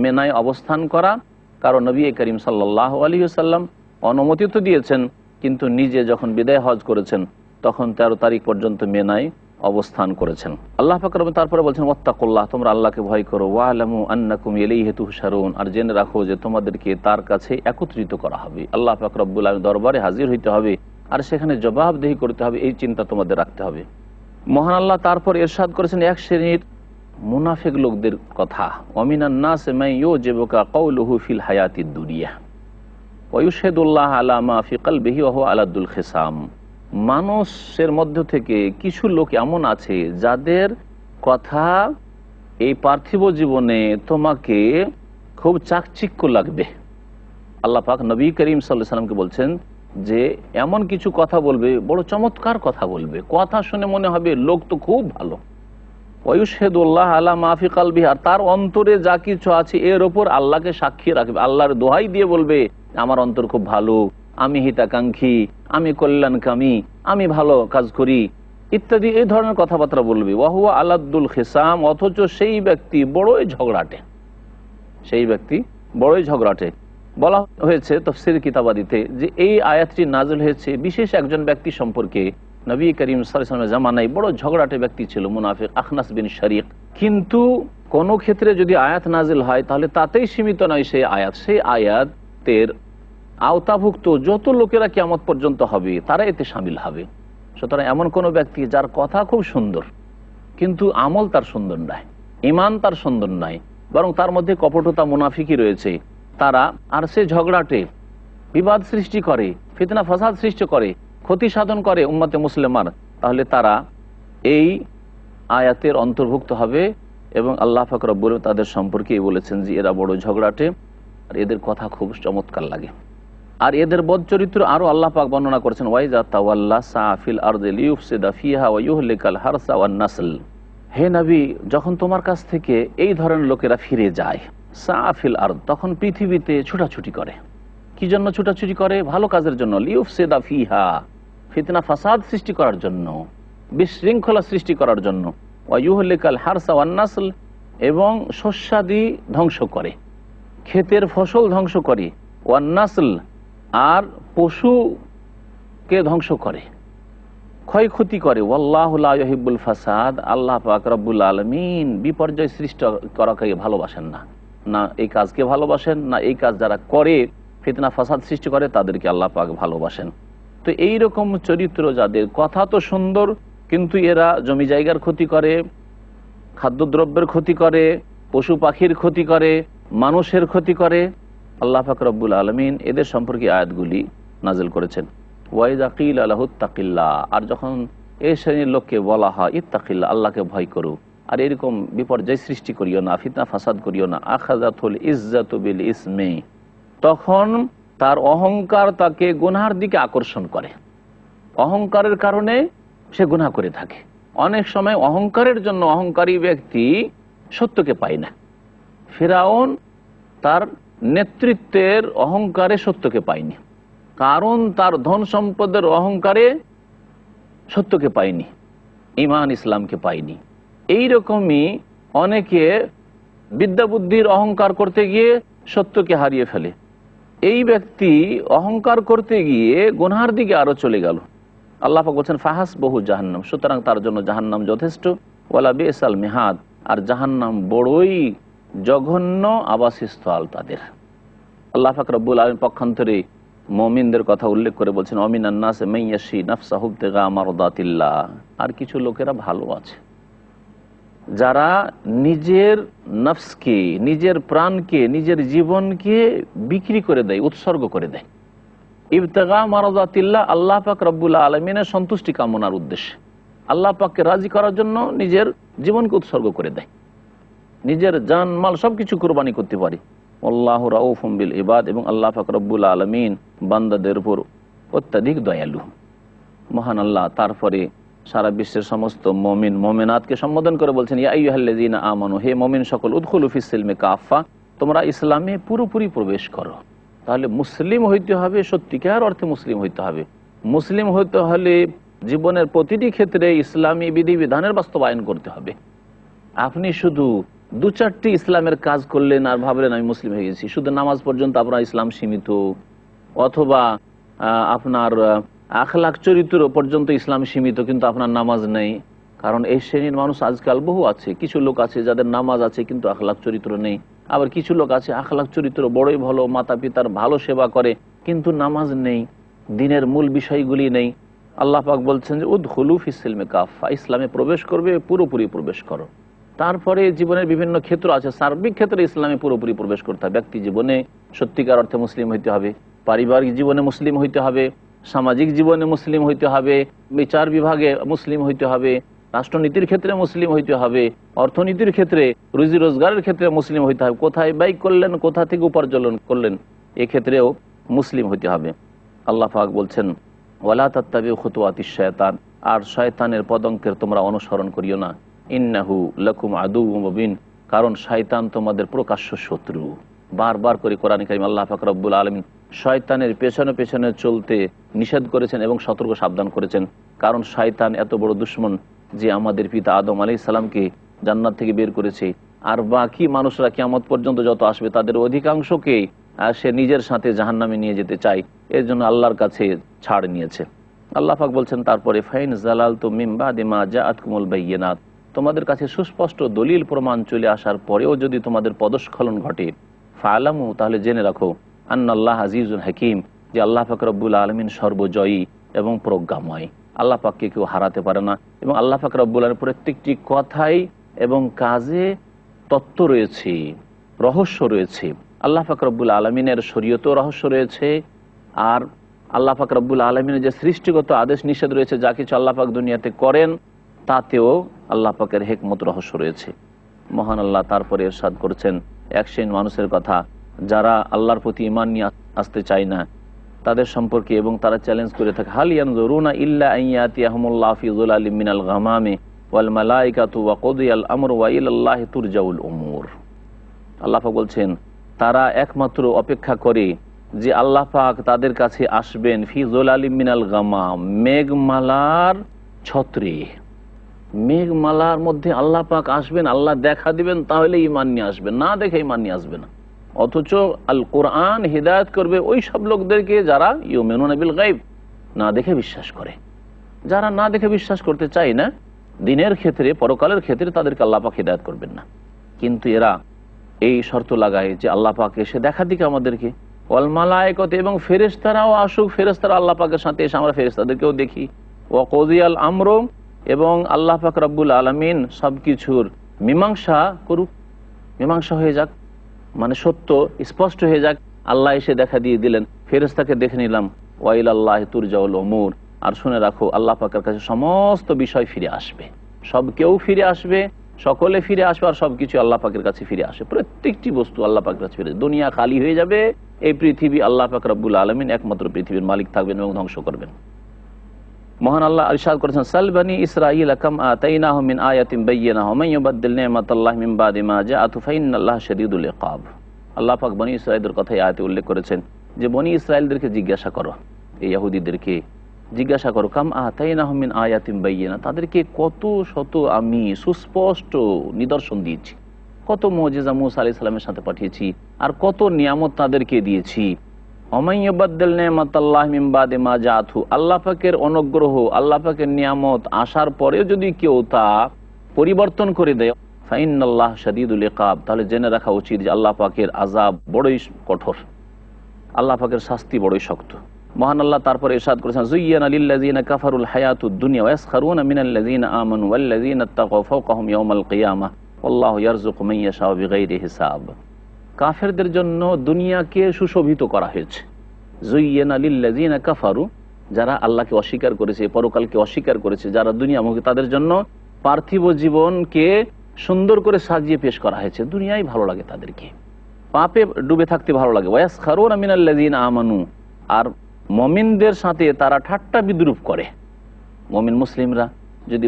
মেনায় অবস্থান করা। কারণ নবী করিম সাল্লাল্লাহু আলাইহি ওয়াসাল্লাম অনুমতি তো দিয়েছেন, কিন্তু নিজে যখন বিদায় হজ করেছেন তখন 13 তারিখ পর্যন্ত মেনায় অবস্থান করেছেন। আল্লাহ পাক রব্বুল তারপরে বলছেন ওয়াত্তাকুল্লাহ, তোমরা আল্লাহকে ভয় করো, ওয়া'লামু আন্নাকুম ইলাইহি তুহশারুন, আর জেনে রাখো যে তোমাদেরকে তার কাছে একত্রিত করা হবে। আল্লাহ পাক রব্বুল আলামিন দরবারে হাজির হইতে হবে, আর সেখানে জবাবদিহি করতে হবে, এই চিন্তা তোমাদের রাখতে হবে। মহান আল্লাহ তারপর ইরশাদ করেছেন এক শ্রেণীর মুনাফিক লোকদের কথা, ওয়ামিনান নাস মান ইউজিবুকা কাউলুহু ফিল হায়াতিদ দুনিয়া ওয়া ইউশহিদুল্লাহ আলা মা ফি কলবিহি ওয়া হুয়া আলাদুল খিসাম। মানুষের মধ্য থেকে কিছু লোক এমন আছে যাদের কথা এই পার্থিব জীবনে তোমাকে খুব চাকচিক্য লাগবে। আল্লাহ পাক নবী করিম সাল্লাল্লাহু আলাইহি ওয়াসাল্লামকে বলছেন যে এমন কিছু কথা বলবে, বড় চমৎকার কথা বলবে, কথা শুনে মনে হবে লোক তো খুব ভালো। ওয়ায়ুশহিদুল্লাহ আলা মা ফি কলবিহি, আর তার অন্তরে যা কিছু আছে এর ওপর আল্লাহকে সাক্ষী রাখবে, আল্লাহর দোহাই দিয়ে বলবে আমার অন্তর খুব ভালো, আমি হিতাকাঙ্ক্ষী, আমি কল্যাণকামী, আমি ভালো কাজ করি ইত্যাদি, এই ধরনের কথাবার্তা বলবে। ওয়া হুয়া আলাদুল খিসাম, অথচ সেই ব্যক্তি বড়ই ঝগড়াটে, সেই ব্যক্তি বড়ই ঝগড়াটে। বলা হয়েছে তাফসীর কিতাবাদিতে যে এই আয়াতটি নাযিল হয়েছে বিশেষ একজন ব্যক্তি সম্পর্কে। নবী করিম সাল্লাল্লাহু আলাইহি ওয়াসাল্লামের জামানায় বড় ঝগড়াটে ব্যক্তি ছিল মুনাফিক আখনাস বিন শারিক। কিন্তু কোন ক্ষেত্রে যদি আয়াত নাযিল হয় তাহলে তাতেই সীমিত নয় সেই আয়াত, সেই আয়াত তের আওতাভুক্ত যত লোকেরা কিয়ামত পর্যন্ত হবে তারা এতে সামিল হবে। সুতরাং এমন কোনো ব্যক্তি যার কথা খুব সুন্দর কিন্তু আমল তার সুন্দর নয়, ইমান তার সুন্দর নয়, বরং তার মধ্যে কপটতা মুনাফিকি রয়েছে, তারা আর সে ঝগড়াটে বিবাদ সৃষ্টি করে, ফিতনা ফাসাদ সৃষ্টি করে, ক্ষতি সাধন করে উম্মতে মুসলিমার, তাহলে তারা এই আয়াতের অন্তর্ভুক্ত হবে। এবং আল্লাহ পাক রব্বুল তাদের সম্পর্কেই বলেছেন যে এরা বড় ঝগড়াটে আর এদের কথা খুব চমৎকার লাগে। আর এদের বদ চরিত্র আরও আল্লাহ পাক বর্ণনা করেছেন, ওয়াইজা তাওয়াল্লা সাফিল আরদি লিউফসিদা ফিহা ওয়া ইউহলিকাল হারসা ওয়ান নাসল। হে নবী, যখন তোমার কাছ থেকে এই ধরনের লোকেরা ফিরে যায়, সাফিল আরদ, তখন পৃথিবীতে ছুটাছুটি করে। কি জন্য ছুটাছুটি করে? ভালো কাজের জন্য। লিউফসিদা ফিহা, ফিতনা ফাসাদ সৃষ্টি করার জন্য, বিশৃঙ্খলা সৃষ্টি করার জন্য। ওয়া ইউহলিকাল হারসা ওয়ান নাসল, এবং শস্যাদি ধ্বংস করে, ক্ষেতের ফসল ধ্বংস করে। ওয়ান নাসল, আর পশুকে ধ্বংস করে, ক্ষয়ক্ষতি করে। ওয়াল্লাহু লা ইউহিব্বুল ফাসাদ, আল্লাহ পাক রব্বুল আলামিন বিপর্যয় সৃষ্টি করাকে ভালোবাসেন না। না এই কাজকে ভালোবাসেন, না এই কাজ যারা করে ফিতনা ফাসাদ সৃষ্টি করে তাদেরকে আল্লাহ পাক ভালোবাসেন। তো এই রকম চরিত্র যাদের, কথা তো সুন্দর কিন্তু এরা জমি জায়গার ক্ষতি করে, খাদ্যদ্রব্যের ক্ষতি করে, পশু পাখির ক্ষতি করে, মানুষের ক্ষতি করে, আল্লাহ পাক রব্বুল আলামিন এদের সম্পর্কে আয়াতগুলি নাজিল করেছেন। ওয়াইযা কিলা লাহু ইত্তাকিল্লাহ, আর যখন এই শ্রেণীর লোককে বলা হয় ইত্তাকিল্লাহ, আল্লাহকে ভয় করো, আর এরকম বিপর্যয় সৃষ্টি করিও না, ফিতনা ফাসাদ করিও না, আখাযাতুল ইজ্জাতু বিল ইসমি, তখন তার অহংকার তাকে গুনাহের দিকে আকর্ষণ করে। অহংকারের কারণে সে গুনাহ করে থাকে। অনেক সময় অহংকারের জন্য অহংকারী ব্যক্তি সত্যকে পায় না। ফিরআউন তার নেতৃত্বের অহংকারে সত্যকে পায়নি, কারণ তার ধন সম্পদের অহংকারে সত্যকে পায়নি, ঈমান ইসলামকে পায়নি। এই রকমই অনেকে বিদ্যা বুদ্ধির অহংকার করতে গিয়ে সত্যকে হারিয়ে ফেলে। এই ব্যক্তি অহংকার করতে গিয়ে গুনহার দিকে আরো চলে গেল। আল্লাহ পাক বলছেন ফাহাসবুহু জাহান্নাম, সুতরাং তার জন্য জাহান্নাম যথেষ্ট। ওয়ালা বিসাল মিহাদ, আর জাহান্নাম বড়ই জঘন্য আবাসস্থল তাদের। আল্লাহ পাক রব্বুল আলামিন পক্ষান্তরে মুমিনদের কথা উল্লেখ করে বলছেন অমিনান নাস মাইয়াশি নাফসাহু ইবতিগা মারদাতিল্লাহ, আর কিছু লোকেরা ভালো আছে যারা নিজের নফসকে, নিজের প্রাণকে, নিজের জীবনকে বিক্রি করে দেয়, উৎসর্গ করে দেয় ইবতিগা মারদাতিল্লাহ, আল্লাহ পাক রব্বুল আলামিনের সন্তুষ্টি কামনার উদ্দেশ্যে, আল্লাহ পাককে রাজি করার জন্য নিজের জীবনকে উৎসর্গ করে দেয়, নিজের জান মাল সবকিছু কুরবানি করতে পারে। আল্লাহু রাউফুম বিল ইবাদ, এবং আল্লাহ পাক রব্বুল আলামিন বান্দাদের উপর অত্যাধিক দয়ালু। মহান আল্লাহ তারপরে সারা বিশ্বের সমস্ত মুমিন মুমিনাতকে সম্বোধন করে বলছেন ইয়া আইয়ুহাল্লাযীনা আমানু, হে মুমিন সকল, উদখুলু ফিস সিলমি কাফা, তোমরা ইসলামে পুরোপুরি প্রবেশ করো। তাহলে মুসলিম হইতে হবে, সত্যিকার অর্থে মুসলিম হইতে হবে। মুসলিম হইতে হলে জীবনের প্রতিটি ক্ষেত্রে ইসলামী বিধিবিধানের বাস্তবায়ন করতে হবে। আপনি শুধু দু চারটি ইসলামের কাজ করলেন আর ভাবলেন আমি মুসলিম হয়ে গেছি, শুধু নামাজ পর্যন্ত আপনার ইসলাম সীমিত, অথবা আপনার আখলাক চরিত্র পর্যন্ত ইসলাম সীমিত কিন্তু আপনার নামাজ নেই। কারণ এই শ্রেণীর মানুষ আজকাল বহু আছে। কিছু লোক আছে যাদের নামাজ আছে কিন্তু আখলাক চরিত্র নেই, আবার কিছু লোক আছে আখলাক চরিত্র বড়ই ভালো, মাতা পিতার ভালো সেবা করে কিন্তু নামাজ নেই, দিনের মূল বিষয়গুলি নেই। আল্লাহ পাক বলছেন যে উদখুলু ফিস সিলমি কাফা, ইসলামে প্রবেশ করবে, পুরোপুরি প্রবেশ করো। তারপরে জীবনের বিভিন্ন ক্ষেত্র আছে, সার্বিক ক্ষেত্রে ইসলামে পুরোপুরি প্রবেশ করতে হবে। ব্যক্তি জীবনে সত্যিকার অর্থে মুসলিম হইতে হবে, পারিবারিক জীবনে মুসলিম হইতে হবে, সামাজিক জীবনে মুসলিম হইতে হবে, বিচার বিভাগে মুসলিম হইতে হবে, রাষ্ট্রনীতির ক্ষেত্রে মুসলিম হইতে হবে, অর্থনীতির ক্ষেত্রে, রুজি রোজগারের ক্ষেত্রে মুসলিম হইতে হবে, কোথায় ব্যয় করলেন, কোথা থেকে উপার্জন করলেন, এক্ষেত্রেও মুসলিম হইতে হবে। আল্লাহ পাক বলছেন ওয়ালা তাত্তাবিউ খুতুওয়াতিশ শায়তান, আর শয়তানের পদঙ্কের তোমরা অনুসরণ করিও না। ইন্নাহু লাকুম আদুউম মুবিন, কারণ শয়তান তোমাদের প্রকাশ্য শত্রু। বারবার করে কোরআনে কারীম আল্লাহ পাক রব্বুল আলামিন শয়তানের পেছনে পেছনে চলতে নিষেধ করেছেন এবং সতর্ক সাবধান করেছেন। কারণ শয়তান এত বড় দুশমন যে আমাদের পিতা আদম আলাইহিস সালামকে জান্নাত থেকে বের করেছে, আর বাকি মানুষরা কিয়ামত পর্যন্ত যত আসবে তাদের অধিকাংশকে সে নিজের সাথে জাহান্নামে নিয়ে যেতে চায়। এর জন্য আল্লাহর কাছে ছাড় নিয়েছে। আল্লাহ পাক বলছেন তারপরে ফাইন জালালতুম মিন বাদি মা জাআতকুমুল বাইয়িনাত, তোমাদের কাছে সুস্পষ্ট দলিল প্রমাণ চলে আসার পরেও যদি তোমাদের পদস্খলন ঘটে, ফালামু, তাহলে জেনে রাখো আন্নাল্লাহ আজিজুল হাকিম, যে আল্লাহ পাক রব্বুল আলমিন সর্বজয়ী এবং প্রজ্ঞাময়। আল্লাহ পাককে কেউ হারাতে পারে না এবং আল্লাহ পাক রব্বুল আলমিন প্রত্যেকটি কথাই এবং কাজে তত্ত্ব রয়েছে, রহস্য রয়েছে। আল্লাহ পাক রব্বুল আলমিনের শরীয়তেও রহস্য রয়েছে, আর আল্লাহ পাক রব্বুল আলমিনের যে সৃষ্টিগত আদেশ নিষেধ রয়েছে, যা কিছু আল্লাহ পাক দুনিয়াতে করেন তাতেও আল্লাহ পাকের হিকমত রহস্য রয়েছে। মহান আল্লাহ তারপরে ইরশাদ করেছেন এক শ্রেণীর মানুষের কথা, যারা আল্লাহর প্রতি ঈমান নিয়ে আসতে চায় না তাদের সম্পর্কে, এবং তারা চ্যালেঞ্জ করে থাকে, হাল ইয়ানজুরুনা ইল্লা আন ইয়াতিয়াহুমুল্লাহু ফি যুলালিম মিনাল গামামি ওয়াল মালাইকাতু ওয়া কুদিয়াল আমরু ওয়া ইলাল্লাহি তুরজাউল উমুর। আল্লাহ পাক বলছেন তারা একমাত্র অপেক্ষা করে যে আল্লাহ পাক তাদের কাছে আসবেন ফি যুলালিম মিনাল গামাম, মেঘমালার ছত্রে, মেঘমালার মধ্যে আল্লাহ পাক আসবেন, আল্লাহ দেখা দিবেন, তাহলে ঈমান নিয়ে আসবেন, না দেখে ঈমান নিয়ে আসবে না। অথচ আল কোরআন হিদায়াত করবে ওই সব লোকদেরকে যারা ইউমিনুনা বিল গায়ব, না দেখে বিশ্বাস করে। যারা না দেখে বিশ্বাস করতে চায় না দিনের ক্ষেত্রে, পরকালের ক্ষেত্রে, তাদেরকে আল্লাহ পাক হিদায়াত করবেন না। কিন্তু এরা এই শর্ত লাগায় যে আল্লাহ পাক এসে দেখা দিকে আমাদেরকে, ওয়াল মালায়েকাত, এবং ফেরেশতারাও আসুক, ফেরেশতারা আল্লাহ পাকের সাথে এসে আমরা ফেরেশতাদেরকেও দেখি, ওয়া কুদিয়াল আমরু, এবং আল্লাহ পাক রব্বুল আলামিন সবকিছুর মীমাংসা করুক, মীমাংসা হয়ে যাক, মানে সত্য স্পষ্ট হয়ে যাক। আল্লাহ এসে দেখা দিয়ে দিলেন, ফেরেশতাকে দেখে নিলাম, ওয়া ইলাল্লাহি তুরজাউল উমুর। আর শুনে রাখো আল্লাহ পাকের কাছে সমস্ত বিষয় ফিরে আসবে, সব কেউ ফিরে আসবে, সকলে ফিরে আসবে, আর সবকিছু আল্লাহ পাকের কাছে ফিরে আসে। প্রত্যেকটি বস্তু আল্লাহ পাকের কাছে ফিরে, দুনিয়া খালি হয়ে যাবে, এই পৃথিবী আল্লাহ পাক রব্বুল আলামিন একমাত্র পৃথিবীর মালিক থাকবেন এবং ধ্বংস করবেন। মহান আল্লাহ ইরশাদ করেছেন, সাল বনি ইসরাঈল কাম আতাইনাহুম মিন আয়াতিন বায়্যিনাহ ওয়া মান ইউবাদদিল নি'মাতাল্লাহি মিন বাদি মা জাআতহু ফাইন্নাল্লাহা শাদীদুল ইকাব। আল্লাহ পাক বনি ইসরাঈলদের কথা এই আয়াতে উল্লেখ করেছেন যে বনি ইসরাঈলদেরকে জিজ্ঞাসা করো, এই ইহুদিদেরকে জিজ্ঞাসা করো, কাম আতাইনাহুম মিন আয়াতিন বায়্যিনাহ, তাদেরকে কত শত আমি সুস্পষ্ট নিদর্শন দিয়েছি, কত মুজিজা মূসা আলাইহিস সালামের সাথে পাঠিয়েছি, আর কত নিয়ামত তাদেরকে দিয়েছি। আল্লাহ পাকের অনুগ্রহ, আল্লাহ পাকের নিয়ামত আসার পরেও যদি কেউ তা পরিবর্তন করে দেয়, ফাইন্নাল্লাহ শাদীদুল ইকাব, তাহলে জেনে রাখা উচিত যে আল্লাহ পাকের আযাব বড়ই কঠোর, আল্লাহ পাকের শাস্তি বড়ই শক্ত। মহান আল্লাহ তারপরে ইরশাদ করেছেন, যুয়্যিনা লিল্লাযীনা কাফারুল হায়াতুদ দুনিয়া ওয়া ইয়াসখারুনা মিনাল্লাযীনা আমানু ওয়াল্লাযীনা ইত্তাকাউ ফাওকাহুম ইয়াওমাল কিয়ামাহ ওয়াল্লাহু ইয়ারযুকু মান ইয়াশাউ বিগাইরি হিসাব। কাফেরদের জন্য দুনিয়াকে সুশোভিত করা হয়েছে। যুয়্যিনা লিল্লাযীনা কাফারু, যারা আল্লাহকে অস্বীকার করেছে, পরকালকে অস্বীকার করেছে, যারা দুনিয়ামুখী, তাদের জন্য পার্থিব জীবনকে সুন্দর করে সাজিয়ে পেশ করা হয়েছে। দুনিয়ায় ভালো লাগে তাদেরকে, পাপে ডুবে থাকতে ভালো লাগে। ওয়া ইয়াসখারুনা মিনাল্লাযীনা আমানু, আর মুমিনদের সাথে তারা ঠাট্টা বিদ্রুপ করে। মুমিন মুসলিমরা যদি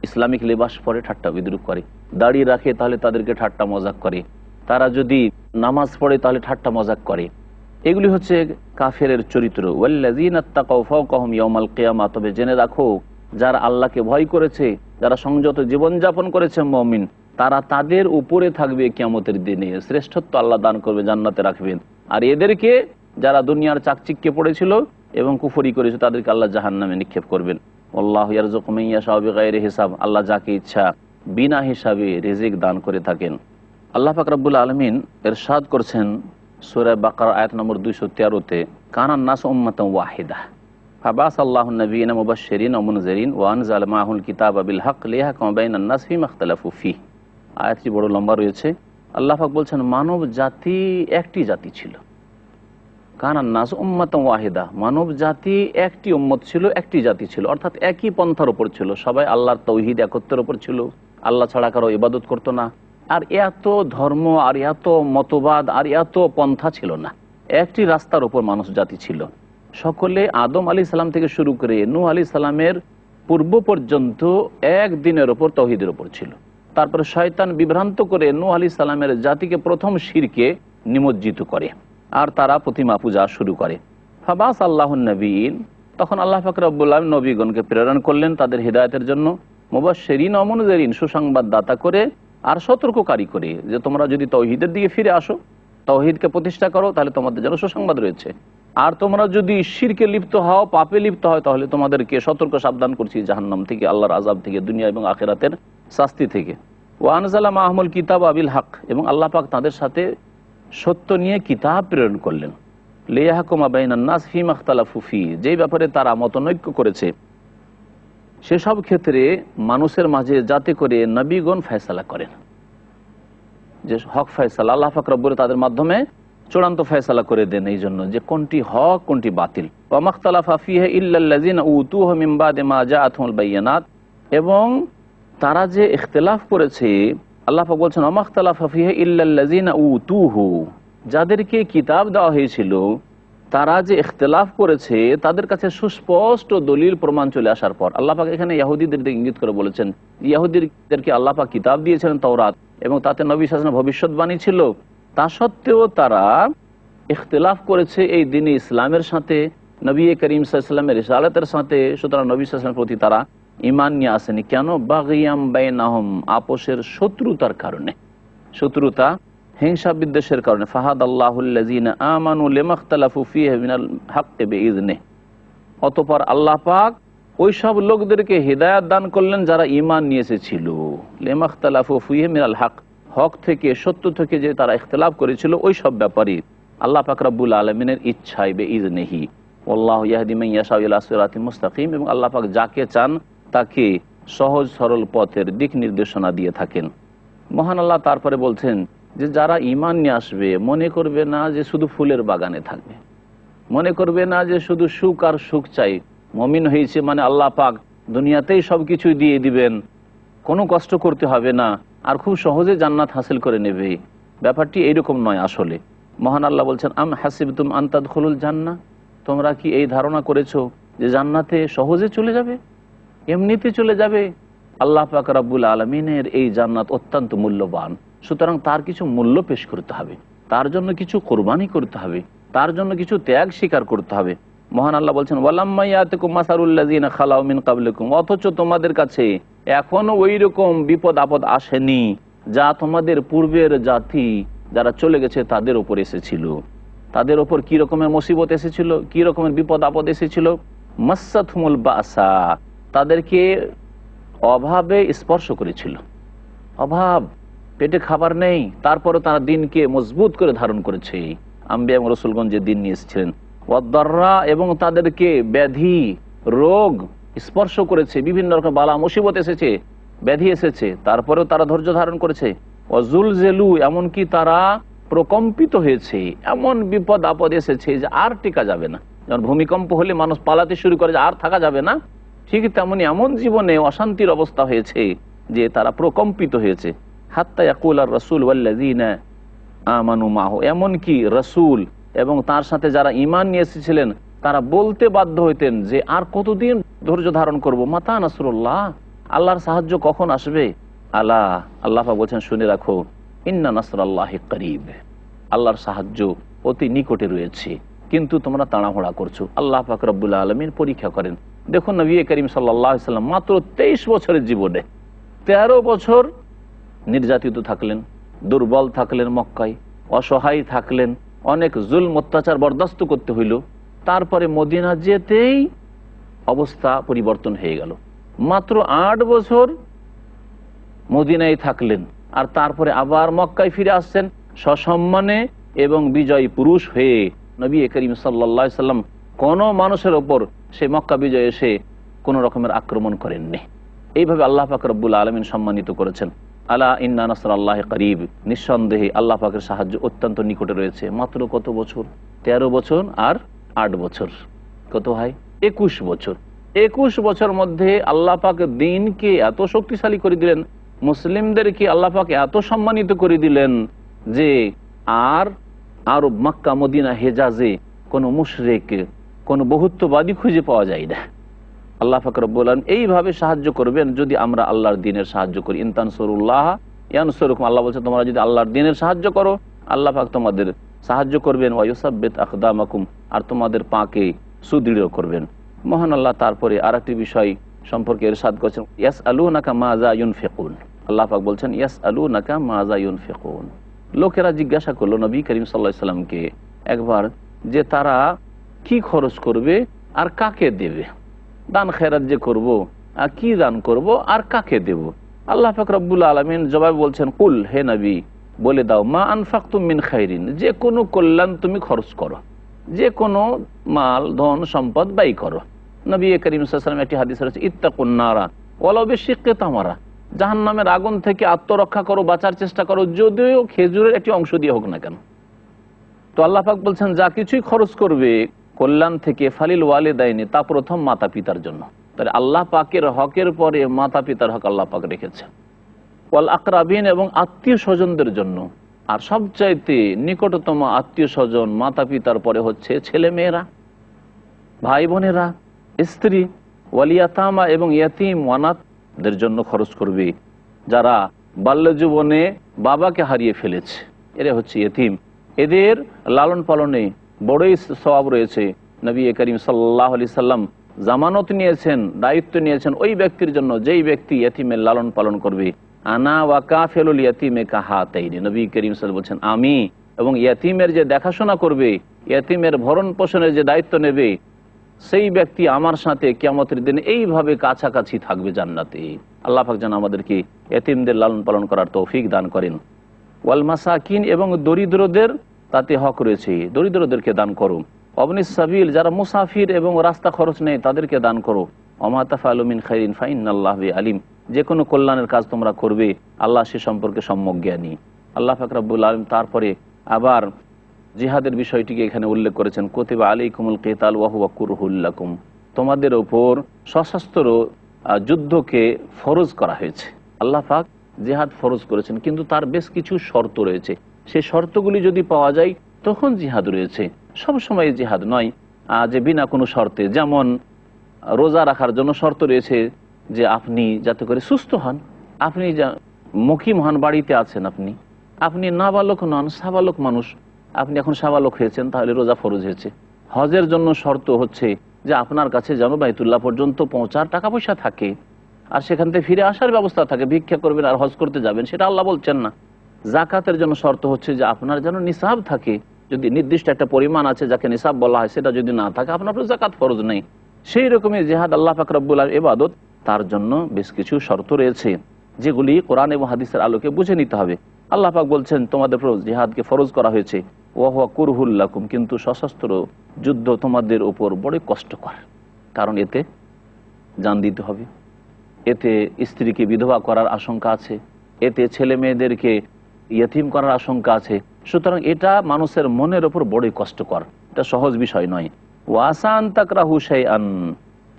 ইসলামিক লেবাস পরে ঠাট্টা বিদ্রুপ করে, দাড়ি রাখে তাহলে তাদেরকে ঠাট্টা মজাক করে, তারা যদি নামাজ পড়ে তাহলে ঠাট্টা মজাক করে। এগুলি হচ্ছে কাফেরের চরিত্র। ওয়াল্লাযীনা ইত্তাকাউ ফাওকাহুম ইয়াওমাল কিয়ামাহ, তবে জেনে রাখো যারা আল্লাহকে ভয় করেছে, যারা সংযত জীবনযাপন করেছে মুমিন, তারা তাদের উপরে থাকবে কিয়ামতের দিনে, শ্রেষ্ঠত্ব আল্লাহ দান করবে, জান্নাতে রাখবেন। আর এদেরকে যারা দুনিয়ার চাকচিক্যে পড়েছিল এবং কুফরি করেছে, তাদেরকে আল্লাহ জাহান্নামে নিক্ষেপ করবেন। আল্লাহু ইয়ারযুকু মান ইয়াশাউ বিগাইরি হিসাব, আল্লাহ যাকে ইচ্ছা বিনা হিসাবে রিজিক দান করে থাকেন। আল্লাহ পাক রব্বুল আলামিন ইরশাদ করছেন সূরা বাকারা আয়াত নম্বর 213-তে, কানান নাস উম্মাতান ওয়াহিদা ফাবাসাল্লাহু নবিয়্যিনা মুবাশশিরিন ওয়া মুনযিরিন ওয়া আনজালা মাআহুল কিতাবা বিল হক লিয়াহকুমা বাইনান নাস ফীমা ইখতালাফু ফীহি। আয়াতটি বড় লম্বা রয়েছে। আল্লাহ পাক বলছেন মানব জাতি একটি জাতি ছিল। কানান নাস উম্মাতান ওয়াহিদা, মানব জাতি একটি উম্মত ছিল, একটি জাতি ছিল, অর্থাৎ একই পন্থার উপর ছিল, সবাই আল্লাহর তাওহীদ একত্বের উপর ছিল, আল্লাহ ছাড়া কারো ইবাদত করতো না। আর এত ধর্ম আর এত মতবাদ আর এত পন্থা ছিল না, একটি রাস্তার উপর মানুষ জাতি ছিল। সকলে আদম আলাইহিস সালাম থেকে শুরু করে নূহ আলাইহিস সালামের পূর্ব পর্যন্ত এক দিনের ওপর তাওহীদের উপর ছিল। তারপরে শয়তান বিভ্রান্ত করে নূহ আলাইহিস সালামের জাতিকে প্রথম শিরকে নিমজ্জিত করে, আর তারা প্রতিমা পূজা শুরু করে। ফাবাস আল্লাহুন নবিয়্যিন, তখন আল্লাহ পাক রব্বুল আলামিন নবীগণকে প্রেরণ করলেন তাদের হিদায়াতের জন্য, মুবাশশিরিন ওয়া মুনযিরিন, সুসংবাদ দাতা করে আর সতর্ককারী করে, যে তোমরা যদি তাওহীদের দিকে ফিরে আসো, তাওহীদকে প্রতিষ্ঠা করো, তাহলে তোমাদের জন্য সুসংবাদ রয়েছে। আর তোমরা যদি শিরকে লিপ্ত হও, পাপে লিপ্ত হয়, তাহলে তোমাদেরকে সতর্ক সাবধান করছি জাহান্নাম থেকে, আল্লাহর আযাব থেকে, দুনিয়া এবং আখিরাতের শাস্তি থেকে। ওয়া আনজালা মাআহুল কিতাবা বিল হক, এবং আল্লাহ পাক তাদের সাথে সত্য নিয়ে কিতাব প্রেরণ করলেন। লিয়াহকুমা বাইনান নাস ফীমা ইখতালাফু ফী, যেই ব্যাপারে তারা মতনৈক্য করেছে সেসব ক্ষেত্রে মানুষের মাঝে যাতে করে নবীগণ ফয়সালা করেন, যে হক ফয়সালা আল্লাহ পাক রব্বুল তাদের মাধ্যমে চূড়ান্ত ফয়সালা করে দেন, এই জন্য যে কোনটি হক কোনটি বাতিল। ওয়া মাখতালাফা ফীহি ইল্লাল্লাযিনা উতুহু মিন বাদি মা জাআতহুমুল বায়িনাত, এবং তারা যে ইখতিলাফ করেছে, আল্লাহ পাক বলছেন ওয়া মাখতালাফা ফীহি ইল্লাল্লাযিনা উতুহু, যাদেরকে কিতাব দেওয়া হয়েছিল তারা যে ইখতিলাফ করেছে তাদের কাছে সুস্পষ্ট দলিল প্রমাণ চলে আসার পর। আল্লাহ পাক এখানে ইহুদিদের দিকে ইঙ্গিত করে বলেছেন, ইহুদিদেরকে আল্লাহ পাক কিতাব দিয়েছিলেন তাওরাত, এবং তাতে নবী সাল্লাল্লাহু আলাইহি ওয়াসাল্লাম ভবিষ্যৎবাণী ছিল, তা সত্ত্বেও তারা ইখতিলাফ করেছে এই দ্বীনে ইসলামের সাথে, নবী করিম সাল্লাল্লাহু আলাইহি ওয়াসাল্লামের রিসালাতের সাথে। সুতরাং নবী সাল্লাল্লাহু আলাইহি ওয়াসাল্লামের প্রতি তারা ঈমান নিয়ে আসেনি। কেন? বাগিয়াম বাইনাহুম, আপোষের শত্রুতার কারণে, শত্রুতা হিংসা বিদ্বেষের কারণে। ফাহাদাল্লাহুল্লাযিনা আমানু লিমাখতালাফু ফীহি মিনাল হাক্কি বিইযনিহি, অতঃপর আল্লাহ পাক ওই সব লোকদেরকে হিদায়াত দান করলেন যারা ঈমান নিয়ে এসেছিল, লিমাখতালাফু ফীহি মিনাল হক, হক থেকে সত্য থেকে যে তারা ইখতিলাফ করেছিল ওই সব ব্যাপারে আল্লাহ পাক রব্বুল আলামিনের ইচ্ছায় বিইযনিহি। আল্লাহু ইয়াহদি মান ইয়াশাউ ইলা সিরাতিন মুস্তাকিম, এবং আল্লাহ পাক যাকে চান তাকে সহজ সরল পথের দিক নির্দেশনা দিয়ে থাকেন। মহান আল্লাহ তারপরে বলছেন যে যারা ঈমান নিয়ে আসবে মনে করবে না যে শুধু ফুলের বাগানে থাকবে, মনে করবে না যে শুধু সুখ আর সুখ চাই, মুমিন হয়েছে মানে আল্লাহ পাক দুনিয়াতেই সব কিছু দিয়ে দিবেন, কোনো কষ্ট করতে হবে না, আর খুব সহজে জান্নাত হাসিল করে নেবে। ব্যাপারটি এইরকম নয়। আসলে মহান আল্লাহ বলছেন আম হাসিবতুম আন তাদখুলুল জান্নাহ, তোমরা কি এই ধারণা করেছো যে জান্নাতে সহজে চলে যাবে, এমনিতে চলে যাবে? আল্লাহ পাক রব্বুল আলামিনের এই জান্নাত অত্যন্ত মূল্যবান, সুতরাং তার কিছু মূল্য পেশ করতে হবে, তার জন্য কিছু কোরবানি করতে হবে, তার জন্য কিছু ত্যাগ স্বীকার করতে হবে। মহান আল্লাহ বলছেন ওয়ালাম্মা ইয়াতিকুম মাসালুল্লাযিনা খালাউ মিন ক্বাবলিকুম, অথচ তোমাদের কাছে এখনো ওই রকম বিপদ আপদ আসেনি যা তোমাদের পূর্বের জাতি যারা চলে গেছে তাদের উপর এসেছিল। তাদের উপর কি রকমের মুসিবত এসেছিল, কি রকমের বিপদ আপদ এসেছিল? মাসসাতহুমুল বাসা, তাদেরকে অভাবে স্পর্শ করেছিল, অভাব, পেটে খাবার নেই, তারপরে তারা দিনকে মজবুত করে ধারণ করেছে, আম্বিয়া এবং রাসূলগণ যে দিন নিয়ে এসেছিলেন। ওয়াদ-দাররা, এবং তাদেরকে ব্যাধি রোগ স্পর্শ করেছে, বিভিন্ন রকম বালা মুসিবত এসেছে, ব্যাধি এসেছে, তারপরেও তারা ধৈর্য ধারণ করেছে। ওয়াজুলজিলু, এমনকি তারা প্রকম্পিত হয়েছে, এমন বিপদ আপদ এসেছে যে আর টিকা যাবে না। যেমন ভূমিকম্প হলে মানুষ পালাতে শুরু করে যে আর থাকা যাবে না, ঠিক তেমনি এমন জীবনে অশান্তির অবস্থা হয়েছে যে তারা প্রকম্পিত হয়েছে। হাত্তা ইয়াকুলার রাসূল ওয়াল্লাযিনা আমানু মাহু, এমনকি রাসূল এবং তার সাথে যারা ঈমান নিয়ে এসেছিলেন তারা বলতে বাধ্য হইতেন যে আর কতদিন ধৈর্য ধারণ করব, মাতা নাসরুল্লাহ, আল্লাহর সাহায্য কখন আসবে? আলা, আল্লাহ পাক বলছেন শুনে রাখো, ইন্না নাসরাল্লাহি করিব, আল্লাহর সাহায্য অতি নিকটে রয়েছে, কিন্তু তোমরা তাড়াহুড়া করছো। আল্লাহ পাক রব্বুল আলামিন পরীক্ষা করেন। দেখুন নবী করিম সাল্লাল্লাহু আলাইহি ওয়াসাল্লাম মাত্র 23 বছরের জীবনে 13 বছর নির্যাতিত থাকলেন, দুর্বল থাকলেন, মক্কায় অসহায় থাকলেন, অনেক জুলম অত্যাচার বরদাস্ত করতে হইল। তারপরে মদিনা যেতেই অবস্থা পরিবর্তন হয়ে গেল। মাত্র 8 বছর মদিনায় থাকলেন, আর তারপরে আবার মক্কায় ফিরে আসছেন সসম্মানে এবং বিজয়ী পুরুষ হয়ে। নবী করিম সাল্লাল্লাহু আলাইহি ওয়াসাল্লাম কোনো মানুষের ওপর সে মক্কা বিজয় এসে কোনো রকমের আক্রমণ করেননি। এইভাবে আল্লাহ পাক রব্বুল আলামিন সম্মানিত করেছেন। আলা ইন্না নাসরাল্লাহি করিব, নিঃসন্দেহে আল্লাহ পাকের সাহায্য অত্যন্ত নিকটে রয়েছে। মাত্র কত বছর? 13 বছর আর 8 বছর, কত হয়? 21 বছর। 21 বছর মধ্যে আল্লাহ পাক দ্বীনকে এত শক্তিশালী করে দিলেন, মুসলিমদেরকে আল্লাহ পাক এত সম্মানিত করে দিলেন যে আর আরব, মক্কা, মদিনা, হেজাজে কোনো মুশরিক, কোনো বহুত্ববাদী খুঁজে পাওয়া যায় না। আল্লাহ পাক রব্বুল আলামিন এইভাবে সাহায্য করবেন যদি আমরা আল্লাহর দ্বীনের সাহায্য করি। ইন তানসুরুল্লাহ ইয়ানসুরকুম, আল্লাহ বলছেন তোমরা যদি আল্লাহর দ্বীনের সাহায্য করো আল্লাহ পাক তোমাদের সাহায্য করবেন। ওয়া ইউসাব্বিত আকদামাকুম, আর তোমাদের পাকে সুদৃঢ় করবেন। মহান আল্লাহ তারপরে আরেকটি বিষয় সম্পর্কে ইরশাদ করেছেন, ইয়াসআলুনাকা মাযা ইউনফিকুন, আল্লাহ পাক বলছেন ইয়াসআলুনাকা মাযা ইউনফিকুন। লোকেরা জিজ্ঞাসা করলো নবী করিম সাল্লাল্লাহু আলাইহি সাল্লামকে একবার যে তারা কি খরচ করবে আর কাকে দেবে, দান খেরাত যে করব আর কি দান করব আর কাকে দেব। আল্লাহ পাক রব্বুল আলামিন জবাব বলছেন, কুল, হে নবী বলে দাও, মা আনফাকতুম মিন খাইরিন, যে কোনো কল্যাণ তুমি খরচ করো, যে কোনো মাল ধন সম্পদ ব্যয় করো। নবী করিম সাল্লাল্লাহু আলাইহি ওয়াসাল্লাম একটি হাদিস রয়েছে, ইত্তাকুন নারা ওয়ালাউ বিশিক্কি তামারা, জাহান্নামের আগুন থেকে আত্মরক্ষা করো, বাঁচার চেষ্টা করো, যদিও খেজুরের একটি অংশ দিয়ে হোক না কেন। তো আল্লাহ পাক বলছেন যা কিছুই খরচ করবে কল্যাণ থেকে, ফালিল ওয়ালিদাইনি, তা প্রথম মাতা পিতার জন্য। তাহলে আল্লাহ পাকের হকের পরে মাতা পিতার হক আল্লাহ পাক রেখেছেন। ওয়াল আকরাবিন, এবং আত্মীয় স্বজনদের জন্য। আর সবচাইতে নিকটতম আত্মীয় স্বজন মাতা পিতার পরে হচ্ছে ছেলে মেয়েরা, ভাই বোনেরা, স্ত্রী। ওয়ালিয়াতামা, এবং ইয়াতিম ওয়ানাথদের জন্য খরচ করবে, যারা বাল্য জীবনে বাবাকে হারিয়ে ফেলেছে, এরা হচ্ছে ইয়েতিম। এদের লালন পালনে বড়ই সওয়াব রয়েছে। নবী করিম সাল্লাল্লাহু আলাইহি সাল্লাম জামানত নিয়েছেন, দায়িত্ব নিয়েছেন ওই ব্যক্তির জন্য যেই ব্যক্তি ইয়েতিমের লালন পালন করবে। আনা ওয়া কাফিলুল ইয়াতিমে কাহাতাইনি, নবী করিম সাল্লাল্লাহু আলাইহি ওয়াসাল্লাম বলছেন আমি এবং ইয়াতিমের যে দেখাশোনা করবে, ইয়াতিমের ভরণ পোষণের যে দায়িত্ব নেবে, সেই ব্যক্তি আমার সাথে কিয়ামতের দিনে এইভাবে কাছাকাছি থাকবে জান্নাতে। আল্লাহ পাক যেন আমাদেরকে ইয়াতিমদের লালন পালন করার তৌফিক দান করেন। ওয়াল মাসাকিন, এবং দরিদ্রদের তাতে হক রয়েছে, দরিদ্রদেরকে দান করো। অবনিস সাবিল, যারা মুসাফির এবং রাস্তা খরচ নেই তাদেরকে দান করো। ওমা তাফআলু মিন খাইরিন ফাইন্নাল্লাহু আলিম, যে কোনো কল্যাণের কাজ তোমরা করবে আল্লাহ সে সম্পর্কে সম্যক জ্ঞানী। আল্লাহ পাক রব্বুল আলামিন তারপরে আবার জিহাদের বিষয়টিকে এখানে উল্লেখ করেছেন, কুতিবা আলাইকুমুল কিতাল ওয়া হুয়া কুরহুল লাকুম, তোমাদের ওপর সশস্ত্র যুদ্ধকে ফরজ করা হয়েছে। আল্লাহ পাক জিহাদ ফরজ করেছেন, কিন্তু তার বেশ কিছু শর্ত রয়েছে। সেই শর্তগুলি যদি পাওয়া যায় তখন জিহাদ রয়েছে, সব সময় জিহাদ নয় যে বিনা কোনো শর্তে। যেমন রোজা রাখার জন্য শর্ত রয়েছে যে আপনি যাতে করে সুস্থ হন, আপনি মুকিম হন, বাড়িতে আছেন, আপনি নাবালক নন, সাবালক মানুষ, আপনি এখন সাবালক হয়েছেন, তাহলে রোজা ফরজ হয়েছে। হজের জন্য শর্ত হচ্ছে যে আপনার কাছে যেন বাইতুল্লাহ পর্যন্ত পৌঁছার টাকা পয়সা থাকে, আর সেখান থেকে ফিরে আসার ব্যবস্থা থাকে, ভিক্ষা করবেন আর হজ করতে যাবেন, সেটা আল্লাহ বলছেন না। জাকাতের জন্য শর্ত হচ্ছে যে আপনার যেন নিসাব থাকে, যদি নির্দিষ্ট একটা পরিমাণ আছে যাকে নিসাব বলা হয়, সেটা যদি না থাকে আপনার জাকাত ফরজ নেই। সেই রকমই জিহাদ আল্লাহ পাক রব্বুল আলামিন ইবাদত, তার জন্য বেশ কিছু শর্ত রয়েছে যেগুলি কোরআন এবং হাদিসের আলোকে বুঝে নিতে হবে। আল্লাহ পাক বলছেন তোমাদের উপর জিহাদকে ফরজ করা হয়েছে, ওয়া হুয়া কুরহুল লাকুম, কিন্তু সশস্ত্র যুদ্ধ তোমাদের উপর বড় কষ্টকর, কারণ এতে জান দিতে হবে, এতে স্ত্রীকে বিধবা করার আশঙ্কা আছে, এতে ছেলে মেয়েদেরকে ইয়েতিম করার আশঙ্কা আছে। সুতরাং এটা মানুষের মনের ওপর বড়ই কষ্টকর, এটা সহজ বিষয় নয়। ওয়াসান তাকরাহু শাইআন,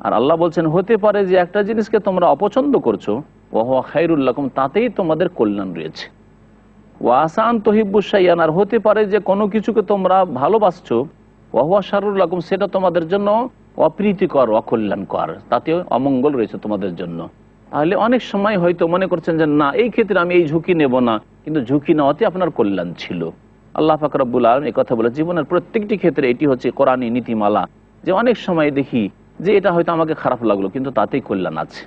আর আল্লাহ বলছেন হতে পারে যে একটা জিনিসকে তোমরা অপছন্দ করছো, ওয়া হুয়া খায়রুল লাকুম, তাতেই তোমাদের কল্যাণ রয়েছে। ওয়াসান তুহিব্বু শাইআন, আর হতে পারে যে কোনো কিছুকে তোমরা ভালোবাসছো, ওয়া হুয়া শাররুল লাকুম, সেটা তোমাদের জন্য অপ্রীতিকর, অকল্যাণকর, তাতেও অমঙ্গল রয়েছে তোমাদের জন্য। তাহলে অনেক সময় হয়তো মনে করছেন যে না, এই ক্ষেত্রে আমি এই ঝুঁকি নেব না, কিন্তু ঝুঁকি নেওয়াতে আপনার কল্যাণ ছিল। আল্লাহ পাক রব্বুল আলামিন এই কথা বলে জীবনের প্রত্যেকটি ক্ষেত্রে এটি হচ্ছে কোরআনী নীতিমালা, যে অনেক সময় দেখি যে এটা হয়তো আমাকে খারাপ লাগলো, কিন্তু তাতেই কল্যাণ আছে।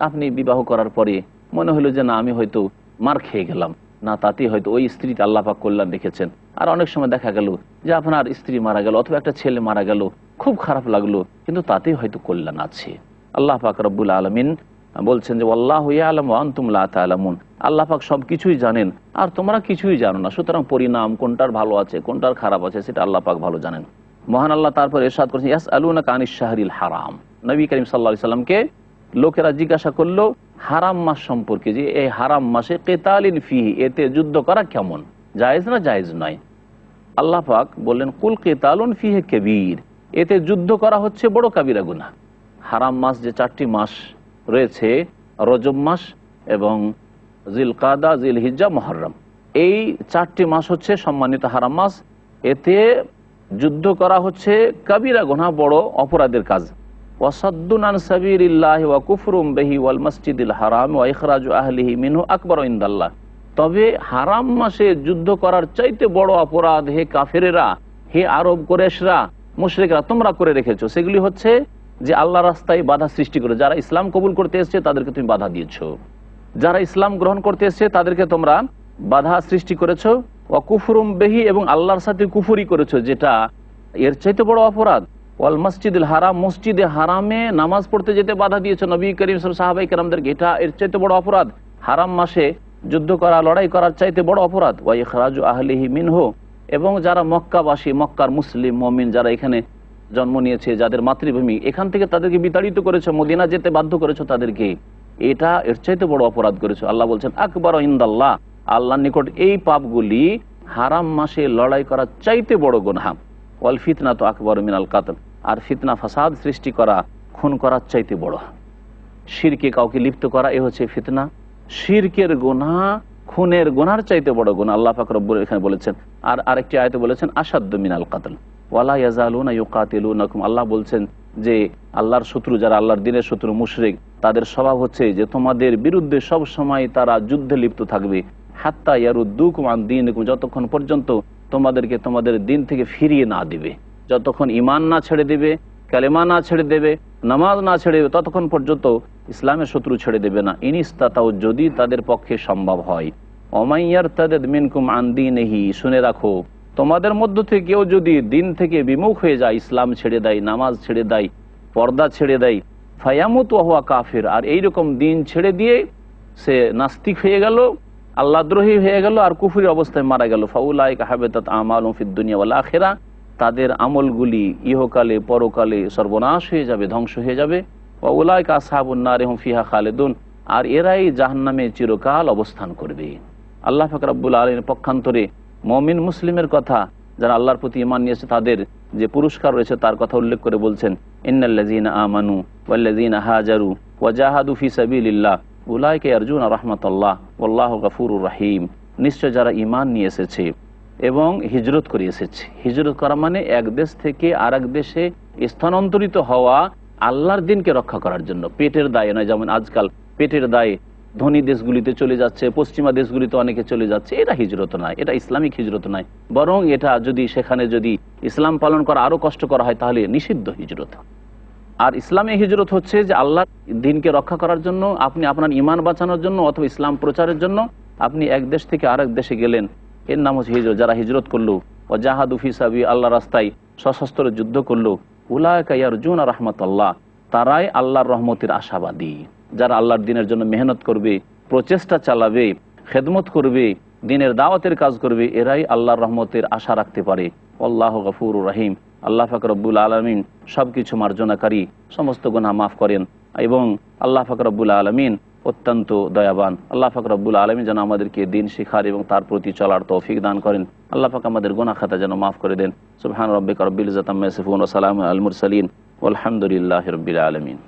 আপনি বিবাহ করার পরে মনে হলো যে না, আমি হয়তো মার খেয়ে গেলাম, না, তাতেই হয়তো ওই স্ত্রীতে আল্লাহ পাক কল্যাণ রেখেছেন। আর অনেক সময় দেখা গেল যে আপনার স্ত্রী মারা গেল অথবা একটা ছেলে মারা গেল, খুব খারাপ লাগলো, কিন্তু তাতেই হয়তো কল্যাণ আছে। আল্লাহ পাক রব্বুল আলামিন বলছেন যে আল্লাহু ইয়ালামু ওয়া আনতুম লা তা'লামুন, আল্লাহ পাক সব কিছুই জানেন আর তোমরা কিছুই জানো না। সুতরাং পরিণাম কোনটার ভালো আছে কোনটার খারাপ আছে সেটা আল্লাহ পাক ভালো জানেন। মহান আল্লাহ তারপর ইরশাদ করেছেন, ইয়াসআলুনাকা আনিশ শাহরিল হারাম, নবী করিম সাল্লাল্লাহু আলাইহি সাল্লামকে লোকেরা জিজ্ঞাসা করলো হারাম মাস সম্পর্কে, যে এই হারাম মাসে কিতালিন ফিহি, এতে যুদ্ধ করা কেমন, জায়েজ না জায়েজ নয়। আল্লাহ পাক বললেন কুল কিতালুন ফিহি কাবীর, এতে যুদ্ধ করা হচ্ছে বড় কাবিরা গুনাহ। হারাম মাস যে 4টি মাস রয়েছে, রজব মাস এবং জিলকাদা, জিলহিজ্জা, মুহররম, এই 4টি মাস হচ্ছে সম্মানিত হারাম মাস। এতে যুদ্ধ করা হচ্ছে কাবিরা গুনাহ, বড় অপরাধের কাজ। ওয়াসাদ্দুন আন সাবিলিল্লাহি ওয়া কুফরুম বিহি ওয়াল মাসজিদিল হারাম ওয়া ইখরাজু আহলিহি মিনহু আকবারু ইনদাল্লাহ, তবে হারাম মাসে যুদ্ধ করার চাইতে বড় অপরাধ হে কাফেরেরা, হে আরব কুরাইশরা, মুশরিকরা তোমরা করে রেখেছো, সেগুলি হচ্ছে যে আল্লাহ রাস্তায় বাধা সৃষ্টি করে, যারা ইসলাম কবুল করতে এসেছে তাদেরকে তুমি বাধা দিয়েছো, যারা ইসলাম গ্রহণ করতে এসেছে তাদেরকে তোমরা বাধা সৃষ্টি করেছো। ওয়া কুফরুম বিহি, এবং আল্লাহর সাথে কুফরি করেছো, যেটা এর চাইতে বড় অপরাধ। ওয়াল মসজিদুল হারাম, মসজিদে হারামে নামাজ পড়তে যেতে বাধা দিয়েছো নবী করিম সাল্লাল্লাহু আলাইহি ওয়াসাল্লাম সাহাবায়ে কেরামদেরকে, এটা এর চাইতে বড় অপরাধ। হারাম মাসে যুদ্ধ করা, লড়াই করার চাইতে বড় অপরাধ। ওয়া ইখরাজু আহলিহি মিনহু, এবং যারা মক্কাবাসী, মক্কার মুসলিম মুমিন যারা এখানে জন্ম নিয়েছে, যাদের মাতৃভূমি, এখান থেকে তাদেরকে বিতাড়িত করেছো, মদিনা যেতে বাধ্য করেছো তাদেরকে, এটা এর চাইতে বড় অপরাধ করেছো। আল্লাহ বলছেন আকবার ইনদাল্লাহ, আল্লাহর নিকট এই পাপগুলি হারাম মাসে লড়াই করার চাইতে বড় গুনাহ। ওয়াল ফিতনা তো আকবর মিনাল কাতল, আর ফিতনা ফাসাদ সৃষ্টি করা, খুন করার চাইতে বড়। শিরকে কাউকে লিপ্ত করা, এ হচ্ছে ফিতনা। শিরকের গুনাহ খুনের গুনার চাইতে বড় গুনাহ, আল্লাহ পাক রব্বুল এখানে বলেছেন। আর আরেকটি আয়াতে বলেছেন আসাদ্দু মিনাল কাতল ওয়ালা ইয়াজালুনা ইউকাতিলুনাকুম, আল্লাহ বলছেন যে আল্লাহর শত্রু যারা, আল্লাহর দ্বীনের শত্রু মুশরিক, তাদের স্বভাব হচ্ছে যে তোমাদের বিরুদ্ধে সব সময় তারা যুদ্ধে লিপ্ত থাকবে। হাত্তা ইয়ারুদ্দুকুম আন দীনিকুম, যতক্ষণ পর্যন্ত তোমাদেরকে তোমাদের দিন থেকে ফিরিয়ে না দিবে, যতক্ষণ ঈমান না ছেড়ে দেবে, কালেমা না ছেড়ে দেবে, নামাজ না ছেড়ে দেবে, ততক্ষণ পর্যন্ত ইসলামের শত্রু ছেড়ে দেবে না। ইনিস্তাতাও, যদি তাদের পক্ষে সম্ভব হয়। ওমাইয়ারতাদ মিনকুম আন দীনিহি, শুনে রাখো তোমাদের মধ্য থেকে কেউ যদি দিন থেকে বিমুখ হয়ে যায়, ইসলাম ছেড়ে দেয়, নামাজ ছেড়ে দেয়, পর্দা ছেড়ে দেয়, ফায়ামুতু ওয়া হুয়া কাফির, আর এইরকম দিন ছেড়ে দিয়ে সে নাস্তিক হয়ে গেল, আল্লাহদ্রোহী হয়ে গেল, আর কুফরি অবস্থায় মারা গেল, ফাউলাইকা হাবিতাত আমালুহুম ফিদ দুনিয়া ওয়াল আখিরাহ, তাদের আমলগুলি ইহকালে পরকালে সর্বনাশ হয়ে যাবে, ধ্বংস হয়ে যাবে। ওয়া উলাইকা আসহাবুন নার হুম ফিহা খালিদুন, আর এরাই জাহান্নামে চিরকাল অবস্থান করবে। আল্লাহ পাক রব্বুল আলামিনের পক্ষান্তরে মুমিন মুসলিমের কথা, যারা আল্লাহর প্রতি ঈমান নিয়েছে, তাদের যে পুরস্কার রয়েছে তার কথা উল্লেখ করে বলছেন ইন্নাল্লাযীনা আমানু ওয়াল্লাযীনা হাজারু ওয়া জাহাদু ফি সাবিলিল্লাহ উলাইকা ইয়ারজুনা রাহমাতাল্লাহ ওয়াল্লাহু গফুরুর রহিম। নিশ্চয় যারা ঈমান নিয়ে এসেছে এবং হিজরত করে এসেছে, হিজরত করা মানে এক দেশ থেকে আর এক দেশে স্থানান্তরিত হওয়া, আল্লাহর দিনকে রক্ষা করার জন্য, পেটের দায়ে নয়। যেমন আজকাল পেটের দায়ে ধনী দেশগুলিতে চলে যাচ্ছে, পশ্চিমা দেশগুলিতে অনেকে চলে যাচ্ছে, এটা হিজরত নয়, এটা ইসলামিক হিজরত নয়। বরং এটা যদি সেখানে যদি ইসলাম পালন করা আরো কষ্ট করা হয়, তাহলে নিষিদ্ধ হিজরত। আর ইসলামী হিজরত হচ্ছে যে আল্লাহর দিনকে রক্ষা করার জন্য, আপনি আপনার ঈমান বাঁচানোর জন্য অথবা ইসলাম প্রচারের জন্য আপনি এক দেশ থেকে আরেক দেশে গেলেন, এর নাম হচ্ছে হিজরত। যারা হিজরত করলো, ও জাহাদু ফি সাবিল, আল্লাহ রাস্তায় সশস্ত্র যুদ্ধ করলো, উলাইকা ইয়ারজুনা রাহমাতাল্লাহ, তারাই আল্লাহর রহমতের আশাবাদী। যারা আল্লাহর দিনের জন্য মেহনত করবে, প্রচেষ্টা চালাবে, খেদমত করবে, দিনের দাওয়াতের কাজ করবে, এরাই আল্লাহর রহমতের আশা রাখতে পারে। আল্লাহু গফুরুর রহিম, আল্লাহ পাক রব্বুল আলামিন সবকিছু মার্জনাকারী, সমস্ত গুনাহ মাফ করেন, এবং আল্লাহ পাক রব্বুল আলামিন অত্যন্ত দয়াবান। আল্লাহ পাক রব্বুল আলামিন যেন আমাদেরকে দিন শিখার এবং তার প্রতি চলার তৌফিক দান করেন। আল্লাহ পাক আমাদের গুনাহ খাতা যেন মাফ করে দেন। সুবহান রাব্বিকা রব্বিল ইজ্জাতি আম্মা ইয়াসিফুন ওয়া সালামুন আলাল মুরসালিন ওয়ালহামদুলিল্লাহি রাব্বিল আলামিন।